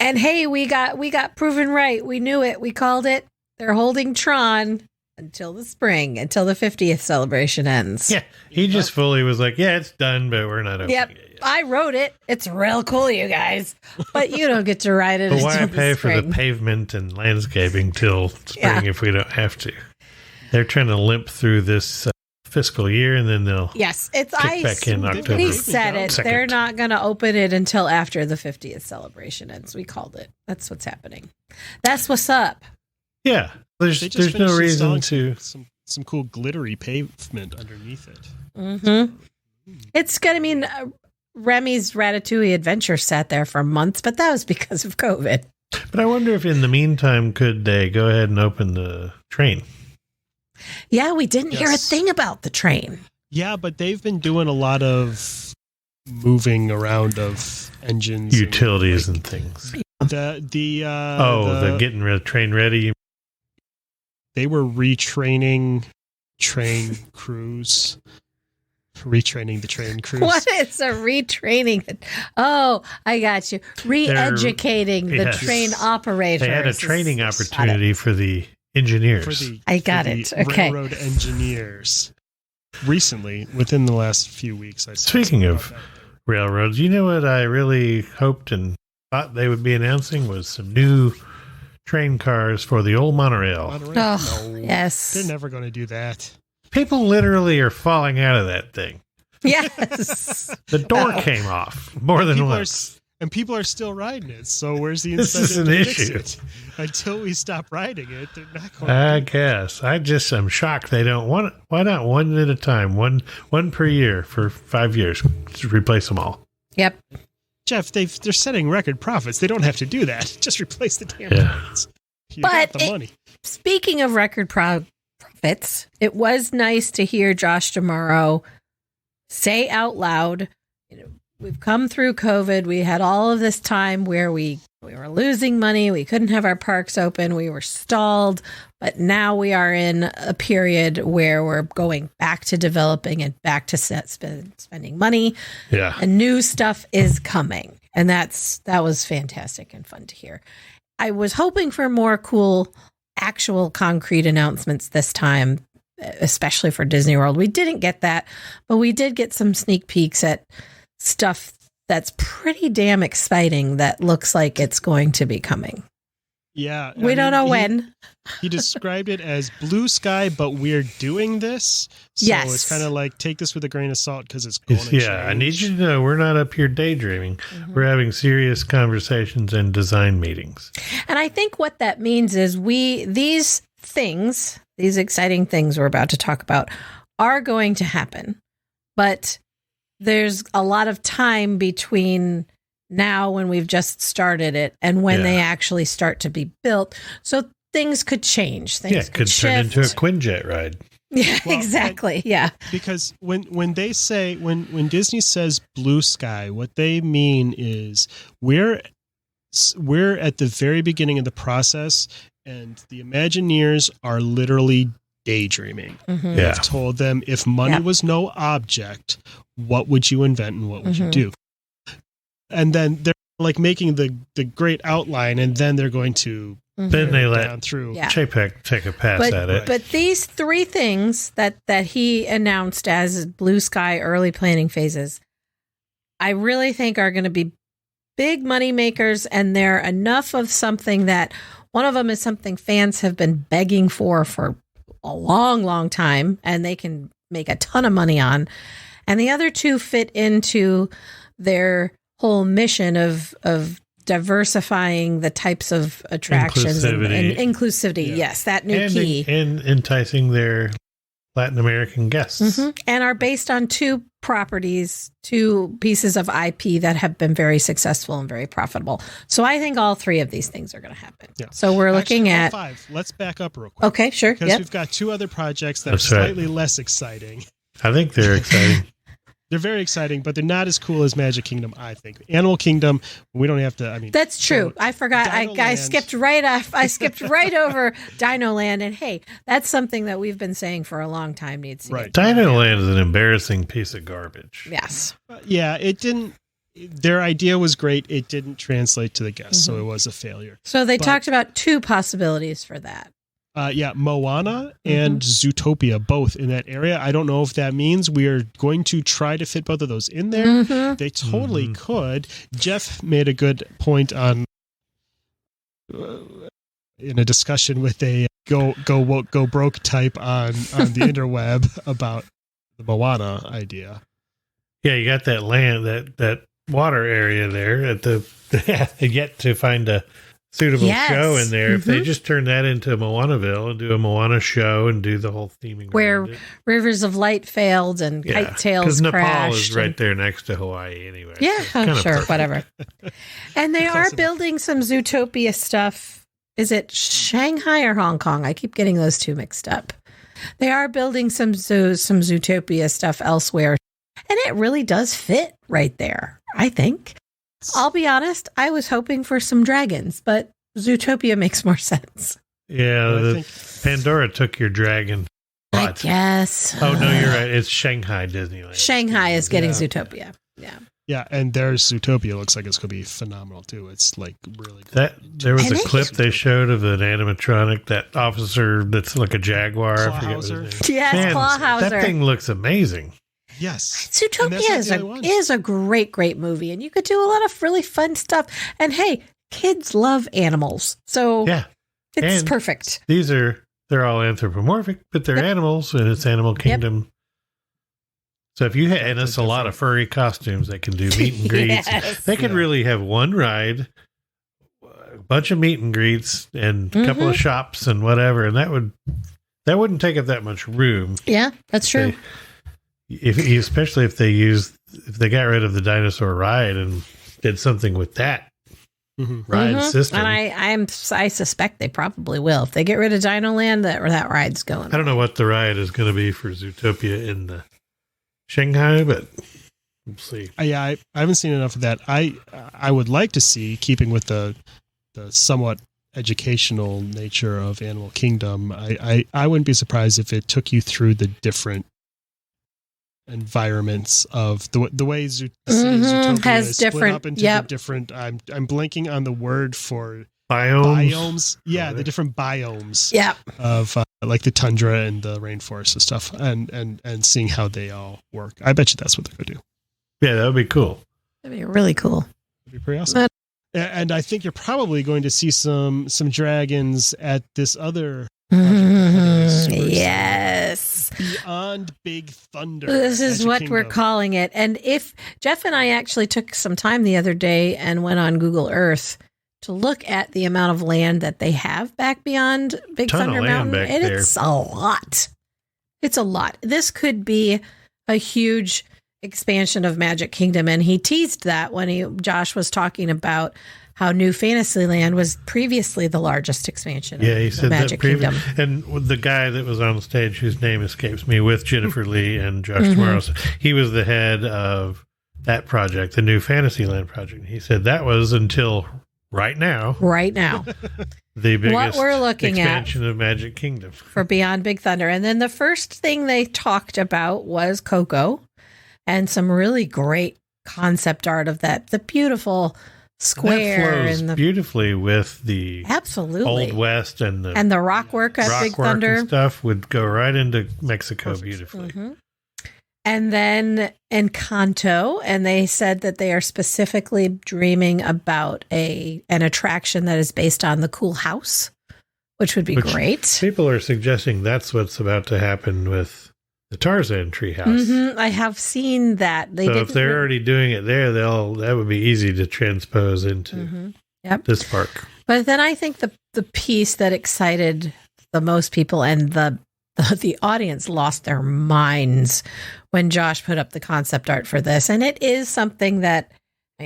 [SPEAKER 5] And hey, we got proven right. We knew it. We called it. They're holding Tron until the spring, until the 50th celebration ends.
[SPEAKER 4] Yeah, he just fully was like, yeah, it's done, but we're not opening
[SPEAKER 5] Yep.
[SPEAKER 4] it yet.
[SPEAKER 5] I wrote it. It's real cool, you guys. But you don't get to ride it
[SPEAKER 4] But why
[SPEAKER 5] until
[SPEAKER 4] pay
[SPEAKER 5] the
[SPEAKER 4] for
[SPEAKER 5] spring.
[SPEAKER 4] the pavement and landscaping till spring
[SPEAKER 5] Yeah.
[SPEAKER 4] if we don't have to? They're trying to limp through this fiscal year, and then they'll
[SPEAKER 5] Yes, it's
[SPEAKER 4] kick
[SPEAKER 5] ice.
[SPEAKER 4] back in October.
[SPEAKER 5] He said it.
[SPEAKER 4] 2nd.
[SPEAKER 5] They're not going to open it until after the 50th celebration ends. We called it. That's what's happening. That's what's up.
[SPEAKER 4] Yeah, there's
[SPEAKER 3] They just
[SPEAKER 4] no
[SPEAKER 3] finished
[SPEAKER 4] reason
[SPEAKER 3] installing
[SPEAKER 4] to.
[SPEAKER 3] some cool glittery pavement underneath it.
[SPEAKER 5] Mm-hmm. It's going to mean Remy's Ratatouille Adventure sat there for months, but that was because of COVID.
[SPEAKER 4] But I wonder if in the meantime, could they go ahead and open the train?
[SPEAKER 5] Yeah, we didn't hear a
[SPEAKER 3] Yes.
[SPEAKER 5] thing about the train.
[SPEAKER 3] Yeah, but they've been doing a lot of moving around of engines,
[SPEAKER 4] Utilities and things.
[SPEAKER 3] the
[SPEAKER 4] Getting the train ready.
[SPEAKER 3] they were retraining train crews, retraining the train crews.
[SPEAKER 5] What is a retraining? Oh, I got you. Re-educating the
[SPEAKER 4] Yes.
[SPEAKER 5] train operators.
[SPEAKER 4] They had a training opportunity for the engineers.
[SPEAKER 5] I got
[SPEAKER 3] for
[SPEAKER 5] it.
[SPEAKER 3] the
[SPEAKER 5] Okay.
[SPEAKER 3] Railroad engineers. Recently, within the last few weeks, I saw
[SPEAKER 4] Speaking
[SPEAKER 3] something
[SPEAKER 4] of
[SPEAKER 3] about that.
[SPEAKER 4] railroads, you know what I really hoped and thought they would be announcing was some new train cars for the old monorail.
[SPEAKER 3] Monorail?
[SPEAKER 5] Oh,
[SPEAKER 3] No.
[SPEAKER 5] yes.
[SPEAKER 3] They're never going to do that.
[SPEAKER 4] People literally are falling out of that thing.
[SPEAKER 5] Yes.
[SPEAKER 4] The door came off more than
[SPEAKER 3] People are
[SPEAKER 4] once.
[SPEAKER 3] And people are still riding it. So where's the
[SPEAKER 4] This is
[SPEAKER 3] incentive
[SPEAKER 4] an
[SPEAKER 3] to fix
[SPEAKER 4] issue.
[SPEAKER 3] it? Until we stop riding it, they're not going
[SPEAKER 4] I
[SPEAKER 3] to.
[SPEAKER 4] guess. I'm shocked they don't want. Why not one at a time? One per year for 5 years to replace them all.
[SPEAKER 5] Yep.
[SPEAKER 3] Jeff, they're setting record profits. They don't have to do that. Just replace the damn
[SPEAKER 4] Yeah.
[SPEAKER 3] trains. You
[SPEAKER 5] But
[SPEAKER 3] got the money.
[SPEAKER 5] Speaking of record profits, it was nice to hear Josh D'Amaro say out loud, we've come through COVID. We had all of this time where we were losing money. We couldn't have our parks open. We were stalled. But now we are in a period where we're going back to developing and back to spending money.
[SPEAKER 4] Yeah.
[SPEAKER 5] And new stuff is coming. And that was fantastic and fun to hear. I was hoping for more cool, actual concrete announcements this time, especially for Disney World. We didn't get that, but we did get some sneak peeks at stuff that's pretty damn exciting that looks like it's going to be coming.
[SPEAKER 3] Yeah.
[SPEAKER 5] We don't know when.
[SPEAKER 3] He described it as blue sky, but we're doing this. So
[SPEAKER 5] Yes.
[SPEAKER 3] it's kind of like take this with a grain of salt because it's going to change.
[SPEAKER 4] Yeah, I need you to know we're not up here daydreaming. We're having serious conversations and design meetings.
[SPEAKER 5] And I think what that means is these exciting things we're about to talk about are going to happen. But there's a lot of time between now when we've just started it and when they actually start to be built. So things could change. Things
[SPEAKER 4] Could turn
[SPEAKER 5] shift.
[SPEAKER 4] into a Quinjet ride.
[SPEAKER 5] Yeah,
[SPEAKER 3] Well,
[SPEAKER 5] exactly. Yeah.
[SPEAKER 3] Because when they say when Disney says blue sky, what they mean is we're at the very beginning of the process, and the Imagineers are literally daydreaming.
[SPEAKER 5] Mhm.
[SPEAKER 4] Yeah.
[SPEAKER 3] I've told them if money was no object, what would you invent and what would you do? And then they're like making the great outline, and then they're going to
[SPEAKER 4] Then they
[SPEAKER 3] down
[SPEAKER 4] let
[SPEAKER 3] through.
[SPEAKER 5] Yeah.
[SPEAKER 4] Chapek take a pass at it.
[SPEAKER 5] But these three things that he announced as blue sky early planning phases, I really think are going to be big money makers, and they're enough of something that one of them is something fans have been begging for a long, long time, and they can make a ton of money on. And the other two fit into their whole mission of diversifying the types of attractions and inclusivity.
[SPEAKER 3] Yeah.
[SPEAKER 5] Yes, that new key.
[SPEAKER 4] And enticing their Latin American guests.
[SPEAKER 5] Mhm. And are based on two properties, two pieces of IP that have been very successful and very profitable. So I think all three of these things are going to happen.
[SPEAKER 3] Yeah.
[SPEAKER 5] So we're looking
[SPEAKER 3] Actually, all
[SPEAKER 5] at.
[SPEAKER 3] five. Let's back up real quick.
[SPEAKER 5] Okay, sure.
[SPEAKER 3] Because
[SPEAKER 5] Yep.
[SPEAKER 3] we've got two other projects that
[SPEAKER 4] That's
[SPEAKER 3] are
[SPEAKER 4] right.
[SPEAKER 3] slightly less exciting.
[SPEAKER 4] I think they're exciting.
[SPEAKER 3] They're very exciting, but they're not as cool as Magic Kingdom, I think. Animal Kingdom, we don't have to, I mean.
[SPEAKER 5] That's true.
[SPEAKER 3] so
[SPEAKER 5] I forgot. I
[SPEAKER 3] Dino-Land-
[SPEAKER 5] skipped right off. I skipped right over Dino Land. And hey, that's something that we've been saying for a long time needs to
[SPEAKER 3] Right.
[SPEAKER 5] get.
[SPEAKER 4] Dino Land is an embarrassing piece of garbage.
[SPEAKER 5] Yes.
[SPEAKER 3] Yeah, it didn't their idea was great. It didn't translate to the guests, so it was a failure.
[SPEAKER 5] So they talked about two possibilities for that.
[SPEAKER 3] Moana and Zootopia, both in that area. I don't know if that means we are going to try to fit both of those in there. They totally could. Jeff made a good point on in a discussion with a go broke type on the interweb about the Moana idea.
[SPEAKER 4] Yeah, you got that land, that water area there at the yet to find a suitable show in there. If they just turn that into Moanaville and do a Moana show and do the whole theming
[SPEAKER 5] where Rivers of Light failed and Kite Tails crashed.
[SPEAKER 4] Because Nepal is right there next to Hawaii anyway.
[SPEAKER 5] Yeah,
[SPEAKER 4] so
[SPEAKER 5] sure, whatever. And they are building some Zootopia stuff. Is it Shanghai or Hong Kong? I keep getting those two mixed up. They are building some Zootopia stuff elsewhere. And it really does fit right there, I think. I'll be honest, I was hoping for some dragons, but Zootopia makes more sense.
[SPEAKER 4] Yeah, Pandora took your dragon.
[SPEAKER 5] I guess.
[SPEAKER 4] Oh, no, you're right. It's Shanghai Disneyland.
[SPEAKER 5] Shanghai is getting Zootopia. Yeah.
[SPEAKER 3] Yeah, and their Zootopia looks like it's going to be phenomenal, too. It's like really cool.
[SPEAKER 4] There was a clip they showed of an animatronic, that officer that's like a jaguar. I forget what his name is.
[SPEAKER 5] Yes, Clawhauser.
[SPEAKER 4] That thing looks amazing.
[SPEAKER 3] Yes.
[SPEAKER 5] Zootopia is a great movie, and you could do a lot of really fun stuff. And hey, kids love animals, so it's perfect.
[SPEAKER 4] They're all anthropomorphic, but they're animals, and it's Animal Kingdom. So if you and it's a lot of furry costumes, they can do meet and greets. They could really have one ride, a bunch of meet and greets, and a couple of shops and whatever, and that wouldn't take up that much room.
[SPEAKER 5] Yeah, that's true.
[SPEAKER 4] Especially if they got rid of the dinosaur ride and did something with that ride system.
[SPEAKER 5] And I suspect they probably will. If they get rid of Dino Land, that ride's going.
[SPEAKER 4] I don't know what the ride is going to be for Zootopia in the Shanghai, but we'll see.
[SPEAKER 3] I haven't seen enough of that. I would like to see, keeping with the somewhat educational nature of Animal Kingdom, I wouldn't be surprised if it took you through the different environments of the way Zootopia
[SPEAKER 5] has
[SPEAKER 3] is
[SPEAKER 5] different,
[SPEAKER 3] split up into the different. I'm blanking on the word for
[SPEAKER 4] biomes.
[SPEAKER 3] Yeah, the different biomes.
[SPEAKER 5] Yeah,
[SPEAKER 3] of like the tundra and the rainforest and stuff, and seeing how they all work. I bet you that's what they're going to do.
[SPEAKER 4] Yeah, that would be cool.
[SPEAKER 5] That'd be really cool.
[SPEAKER 3] That'd be pretty awesome. And I think you're probably going to see some dragons at this other.
[SPEAKER 5] Yes.
[SPEAKER 3] Beyond Big Thunder.
[SPEAKER 5] This is what we're calling it. And if Jeff and I actually took some time the other day and went on Google Earth to look at the amount of land that they have back beyond Big Thunder Mountain, and it's a lot. It's a lot. This could be a huge expansion of Magic Kingdom. And he teased that when Josh was talking about how New Fantasyland was previously the largest expansion of Magic Kingdom.
[SPEAKER 4] And the guy that was on stage, whose name escapes me, with Jennifer Lee and Josh Tomorrow, he was the head of that project, the New Fantasyland project. He said that was until right now.
[SPEAKER 5] Right now.
[SPEAKER 4] The biggest
[SPEAKER 5] what we're looking
[SPEAKER 4] expansion of Magic Kingdom.
[SPEAKER 5] For Beyond Big Thunder. And then the first thing they talked about was Coco and some really great concept art of that. The beautiful square
[SPEAKER 4] that flows beautifully with the Old West and the
[SPEAKER 5] rock work at Big Thunder
[SPEAKER 4] and stuff would go right into Mexico beautifully.
[SPEAKER 5] And then Encanto, and they said that they are specifically dreaming about an attraction that is based on the Cool House, which would be great.
[SPEAKER 4] People are suggesting that's what's about to happen with the Tarzan treehouse.
[SPEAKER 5] I have seen that.
[SPEAKER 4] If they're already doing it there, that would be easy to transpose into this park.
[SPEAKER 5] But then I think the piece that excited the most people and the audience lost their minds when Josh put up the concept art for this. And it is something that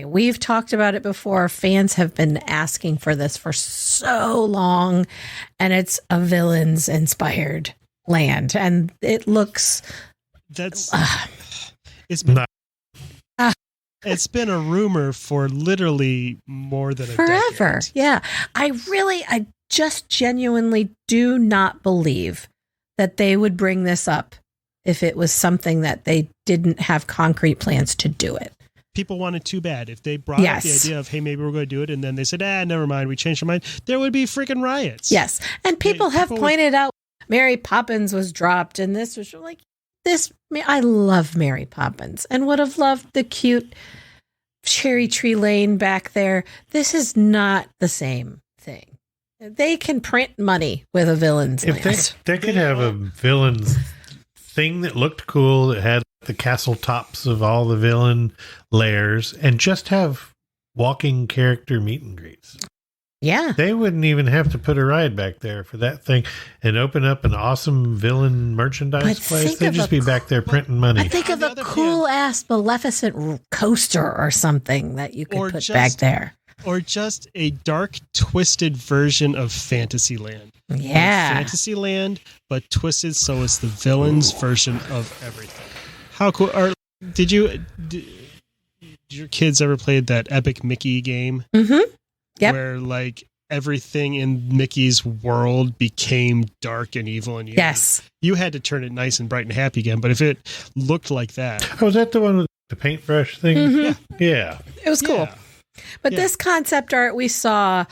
[SPEAKER 5] we've talked about it before. Fans have been asking for this for so long, and it's a villains inspired land, and it looks
[SPEAKER 3] it's been a rumor for literally more than
[SPEAKER 5] forever.
[SPEAKER 3] Decade.
[SPEAKER 5] Yeah, I just genuinely do not believe that they would bring this up if it was something that they didn't have concrete plans to do it.
[SPEAKER 3] people wanted too bad. If they brought up the idea of, hey, maybe we're going to do it, and then they said, never mind, we changed our mind, there would be freaking riots.
[SPEAKER 5] Yes. And people have pointed out Mary Poppins was dropped, and this was like, I love Mary Poppins and would have loved the cute cherry tree lane back there. This is not the same thing. They can print money with a villain's land.
[SPEAKER 4] They could have a villain's thing that looked cool, that had the castle tops of all the villain layers, and just have walking character meet and greets.
[SPEAKER 5] Yeah.
[SPEAKER 4] They wouldn't even have to put a ride back there for that thing and open up an awesome villain merchandise place. They'd just be back there printing money.
[SPEAKER 5] I think of a cool-ass Maleficent coaster or something that you could put back there.
[SPEAKER 3] Or just a dark, twisted version of Fantasyland.
[SPEAKER 5] Yeah.
[SPEAKER 3] Like Fantasyland, but twisted so it's the villain's version of everything. How cool. Did your kids ever played that Epic Mickey game?
[SPEAKER 5] Mm-hmm. Yep.
[SPEAKER 3] Where like everything in Mickey's world became dark and evil, and you had to turn it nice and bright and happy again. But if it looked like that,
[SPEAKER 4] was that the one with the paintbrush thing?
[SPEAKER 5] Mm-hmm.
[SPEAKER 4] Yeah,
[SPEAKER 5] it was cool.
[SPEAKER 3] Yeah.
[SPEAKER 5] But this concept art, we saw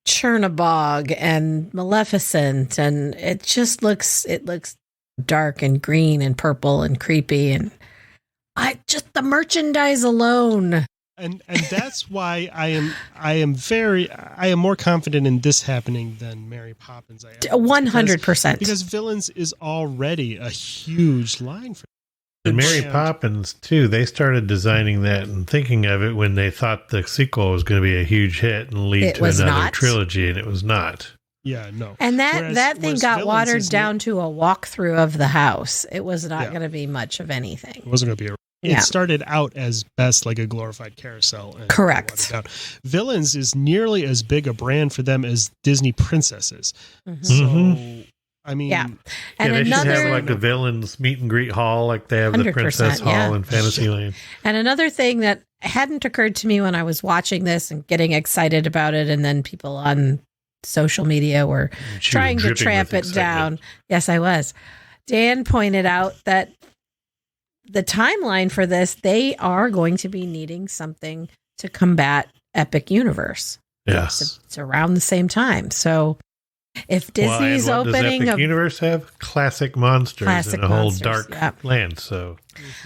[SPEAKER 5] Chernabog and Maleficent, and it looks dark and green and purple and creepy, and the merchandise alone.
[SPEAKER 3] And that's why I am more confident in this happening than Mary Poppins.
[SPEAKER 5] 100%.
[SPEAKER 3] Because Villains is already a huge line for them.
[SPEAKER 4] And Mary Poppins too. They started designing that and thinking of it when they thought the sequel was going to be a huge hit and lead to another trilogy, and it was not.
[SPEAKER 3] Yeah, no.
[SPEAKER 5] And that thing got watered down to a walkthrough of the house. It was not going to be much of anything.
[SPEAKER 3] It wasn't going to be It started out as best like a glorified carousel. And
[SPEAKER 5] correct.
[SPEAKER 3] Villains is nearly as big a brand for them as Disney princesses.
[SPEAKER 5] Mm-hmm.
[SPEAKER 3] So, I mean,
[SPEAKER 5] and
[SPEAKER 4] they should have like a villains meet and greet hall, like they have the Princess Hall in Fantasyland.
[SPEAKER 5] And another thing that hadn't occurred to me when I was watching this and getting excited about it, and then people on social media were trying to tramp it down. Yes, I was. Dan pointed out that the timeline for this, they are going to be needing something to combat Epic Universe.
[SPEAKER 4] Yes.
[SPEAKER 5] It's around the same time. So if Disney's opening
[SPEAKER 4] does Epic Universe have classic monsters in a whole dark land. So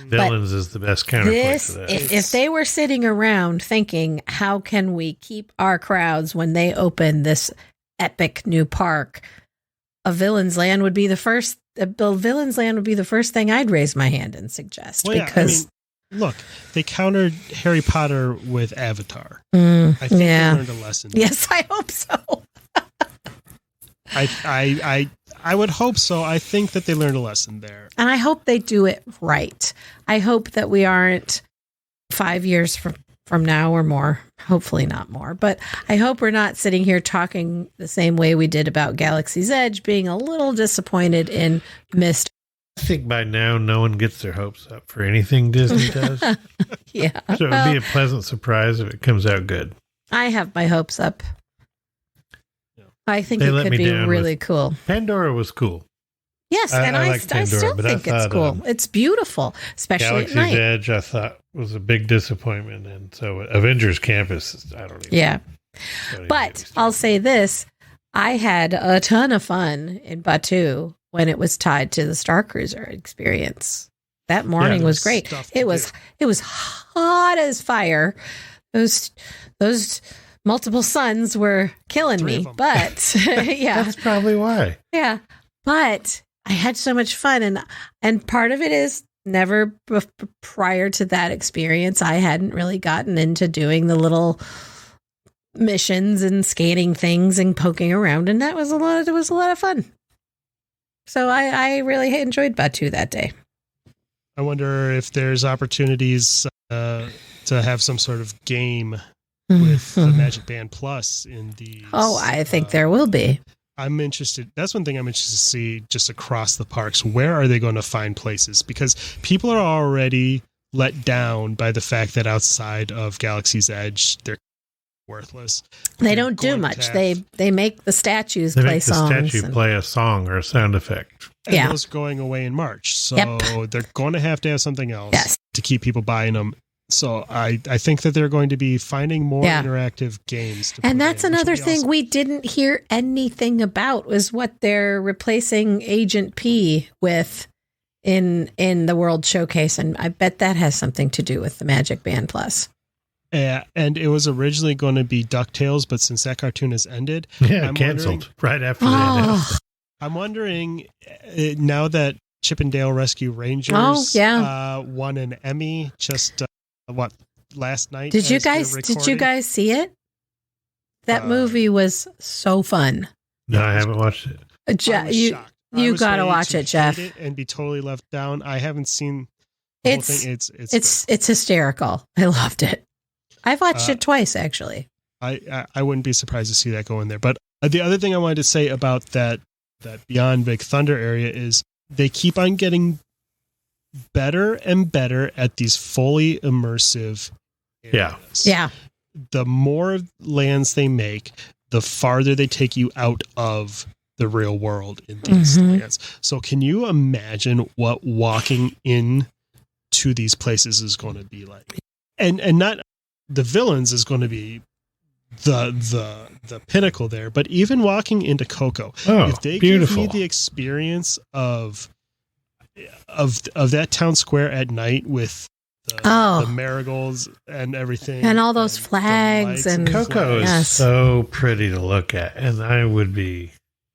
[SPEAKER 4] Villains is the best counterpoint to that.
[SPEAKER 5] If they were sitting around thinking, how can we keep our crowds when they open this epic new park, Villains Land would be the first. Villains Land would be the first thing I'd raise my hand and suggest.
[SPEAKER 3] Look, they countered Harry Potter with Avatar. I think they learned a lesson.
[SPEAKER 5] Yes, I hope so.
[SPEAKER 3] I would hope so. I think that they learned a lesson there.
[SPEAKER 5] And I hope they do it right. I hope that we aren't 5 years from now or more, hopefully not more, but I hope we're not sitting here talking the same way we did about Galaxy's Edge, being a little disappointed in missed.
[SPEAKER 4] I think by now no one gets their hopes up for anything Disney does.
[SPEAKER 5] Yeah.
[SPEAKER 4] So it would be a pleasant surprise if it comes out good.
[SPEAKER 5] I have my hopes up. I think it could be really cool.
[SPEAKER 4] Pandora was cool.
[SPEAKER 5] Yes, and I still think it's cool. It's beautiful, especially
[SPEAKER 4] Galaxy's
[SPEAKER 5] at night.
[SPEAKER 4] Edge, I thought, was a big disappointment. And so Avengers Campus, I don't even
[SPEAKER 5] Yeah. But I'll say this. I had a ton of fun in Batuu when it was tied to the Star Cruiser experience. That morning was great. It was hot as fire. Those multiple suns were killing me, but yeah.
[SPEAKER 4] That's probably why.
[SPEAKER 5] Yeah. But I had so much fun, and part of it is never prior to that experience, I hadn't really gotten into doing the little missions and scanning things and poking around, and it was a lot of fun. So I really enjoyed Batuu that day.
[SPEAKER 3] I wonder if there's opportunities to have some sort of game with the Magic Band Plus in the.
[SPEAKER 5] Oh, I think there will be.
[SPEAKER 3] I'm interested. That's one thing I'm interested to see just across the parks. Where are they going to find places? Because people are already let down by the fact that outside of Galaxy's Edge, they're worthless.
[SPEAKER 5] They don't do much. They make the statues play songs.
[SPEAKER 4] The statue play a song or a sound effect.
[SPEAKER 3] And those going away in March. So they're going to have something else to keep people buying them So I think that they're going to be finding more interactive games.
[SPEAKER 5] And that's another thing we didn't hear anything about was what they're replacing Agent P with in the World Showcase. And I bet that has something to do with the Magic Band Plus.
[SPEAKER 3] Yeah, and it was originally going to be DuckTales, but since that cartoon has ended,
[SPEAKER 4] I'm canceled right after they announced it.
[SPEAKER 3] I'm wondering now that Chip and Dale Rescue Rangers won an Emmy just last night.
[SPEAKER 5] Did you guys see it? That movie was so fun.
[SPEAKER 4] No, I haven't watched it.
[SPEAKER 5] You got to watch it, Jeff,
[SPEAKER 3] and be totally left down. I haven't seen the whole thing. It's
[SPEAKER 5] hysterical. I loved it. I've watched it twice, actually.
[SPEAKER 3] I wouldn't be surprised to see that go in there. But the other thing I wanted to say about that Beyond Big Thunder area is they keep on getting better and better at these fully immersive areas.
[SPEAKER 5] Yeah.
[SPEAKER 3] The more lands they make, the farther they take you out of the real world in these lands. So can you imagine what walking in to these places is going to be like? And not the villains is going to be the pinnacle there, but even walking into Coco, if they give me the experience of that town square at night with the marigolds and everything,
[SPEAKER 5] and all those flags, and
[SPEAKER 4] Coco is so pretty to look at, and I would be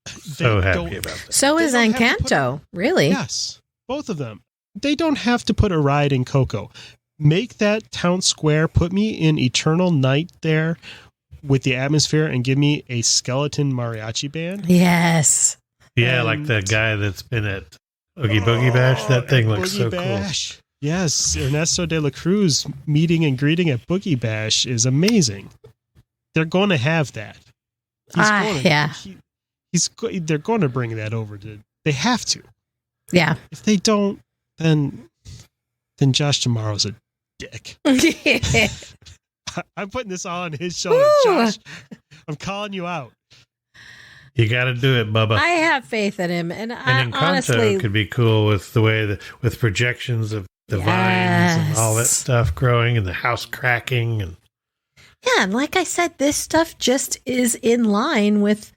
[SPEAKER 4] so happy about that.
[SPEAKER 5] So is Encanto, really?
[SPEAKER 3] Yes, both of them. They don't have to put a ride in Coco. Make that town square, put me in eternal night there with the atmosphere, and give me a skeleton mariachi band.
[SPEAKER 5] Yes.
[SPEAKER 4] Yeah, like the guy that's been at Oogie Boogie Bash. That thing looks so cool.
[SPEAKER 3] Yes, Ernesto de la Cruz meeting and greeting at Boogie Bash is amazing. They're going to have that. They're going to bring that over to. They have to.
[SPEAKER 5] Yeah.
[SPEAKER 3] If they don't, then Josh tomorrow's a dick. I'm putting this all on his shoulders, Josh. I'm calling you out.
[SPEAKER 4] You got to do it, Bubba.
[SPEAKER 5] I have faith in him, and
[SPEAKER 4] Encanto
[SPEAKER 5] honestly
[SPEAKER 4] could be cool with the way with projections of the vines and all that stuff growing, and the house cracking, and
[SPEAKER 5] and like I said, this stuff just is in line with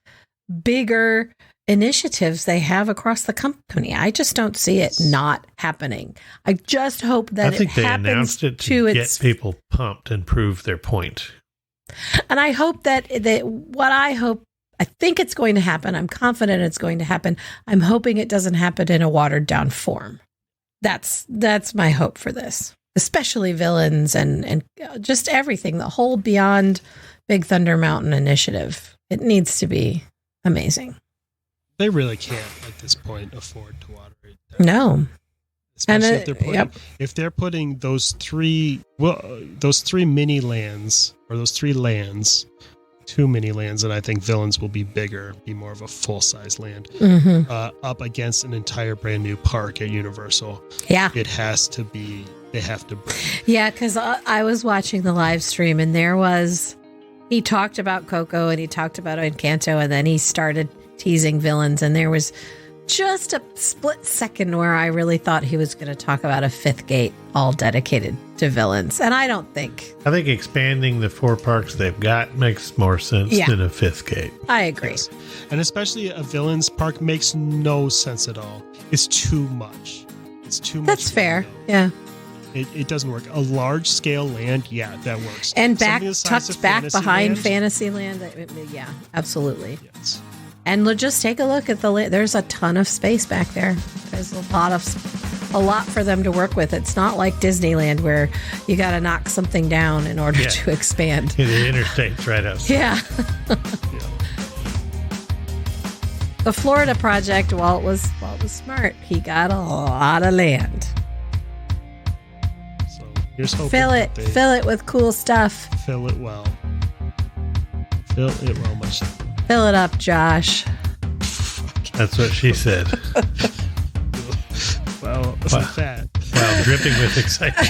[SPEAKER 5] bigger initiatives they have across the company. I just don't see it not happening. I just hope that
[SPEAKER 4] I think they announced it to get people pumped and prove their point.
[SPEAKER 5] And I hope I think it's going to happen. I'm confident it's going to happen. I'm hoping it doesn't happen in a watered down form. That's my hope for this, especially villains and just everything, the whole Beyond Big Thunder Mountain initiative. It needs to be amazing.
[SPEAKER 3] They really can't at this point afford to water it down.
[SPEAKER 5] No.
[SPEAKER 3] Especially if they're putting those three mini lands, or those 3 lands, 2 mini lands, and I think villains will be bigger, be more of a full size land, up against an entire brand new park at Universal.
[SPEAKER 5] Yeah.
[SPEAKER 3] It has to be, they have to bring.
[SPEAKER 5] Yeah, because I was watching the live stream, and he talked about Coco and he talked about Encanto, and then he started teasing villains, and there was just a split second where I really thought he was going to talk about a 5th gate all dedicated to villains, and I think
[SPEAKER 4] expanding the 4 parks they've got makes more sense than a 5th gate.
[SPEAKER 5] I agree.
[SPEAKER 3] Yes. And especially a villains park makes no sense at all. It's too much.
[SPEAKER 5] That's fair. Yeah.
[SPEAKER 3] It doesn't work. A large scale land, that works.
[SPEAKER 5] And tucked back behind Fantasyland, yeah, absolutely.
[SPEAKER 3] Yes.
[SPEAKER 5] And just take a look at the land. There's a ton of space back there. There's a lot for them to work with. It's not like Disneyland where you got to knock something down in order to expand.
[SPEAKER 4] The interstate's right outside.
[SPEAKER 5] Yeah. The Florida project, Walt was smart. He got a lot of land.
[SPEAKER 3] So here's hoping
[SPEAKER 5] fill it with cool stuff.
[SPEAKER 3] Fill it well. Much.
[SPEAKER 5] Fill it up, Josh.
[SPEAKER 4] That's what she said.
[SPEAKER 3] Well, with that.
[SPEAKER 4] Wow, dripping with excitement.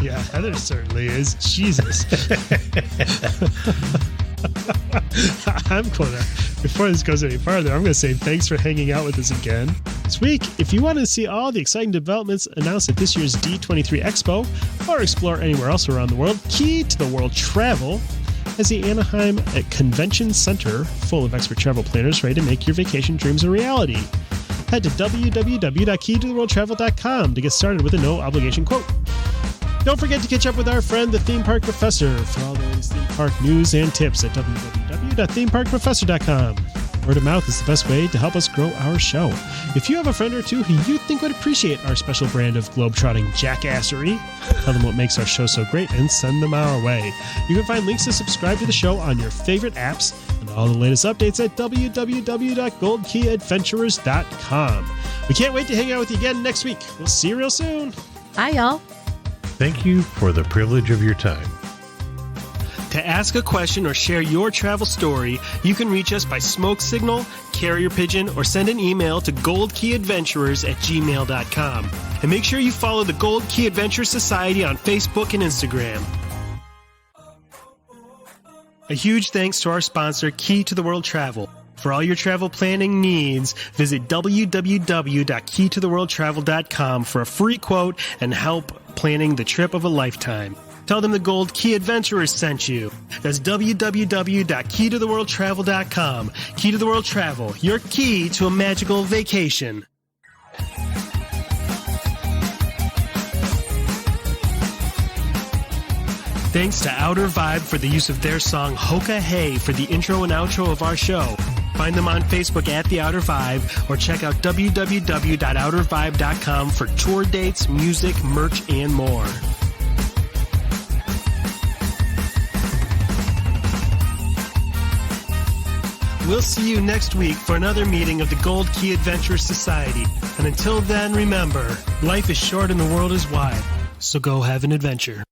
[SPEAKER 3] Yeah, Heather certainly is. Jesus. I'm going to, before this goes any farther, I'm going to say thanks for hanging out with us again this week. If you want to see all the exciting developments announced at this year's D23 Expo or explore anywhere else around the world, Key to the World Travel has the Anaheim Convention Center full of expert travel planners ready to make your vacation dreams a reality. Head to www.keytotheworldtravel.com to get started with a no-obligation quote. Don't forget to catch up with our friend, the Theme Park Professor, for all the latest theme park news and tips at www.themeparkprofessor.com. Word of mouth is the best way to help us grow our show. If you have a friend or two who you think would appreciate our special brand of globetrotting jackassery, tell them what makes our show so great and send them our way. You can find links to subscribe to the show on your favorite apps and all the latest updates at www.goldkeyadventurers.com. We can't wait to hang out with you again next week. We'll see you real soon.
[SPEAKER 5] Bye, y'all.
[SPEAKER 4] Thank you for the privilege of your time.
[SPEAKER 1] To ask a question or share your travel story, you can reach us by smoke signal, carrier pigeon, or send an email to goldkeyadventurers@gmail.com. And make sure you follow the Gold Key Adventurers Society on Facebook and Instagram. A huge thanks to our sponsor, Key to the World Travel. For all your travel planning needs, visit www.keytotheworldtravel.com for a free quote and help planning the trip of a lifetime. Tell them the Gold Key Adventurers sent you. That's www.keytotheworldtravel.com. Key to the World Travel, your key to a magical vacation. Thanks to Outer Vibe for the use of their song Hoka Hey for the intro and outro of our show. Find them on Facebook at The Outer Vibe or check out www.outervibe.com for tour dates, music, merch, and more. We'll see you next week for another meeting of the Gold Key Adventurers Society. And until then, remember, life is short and the world is wide. So go have an adventure.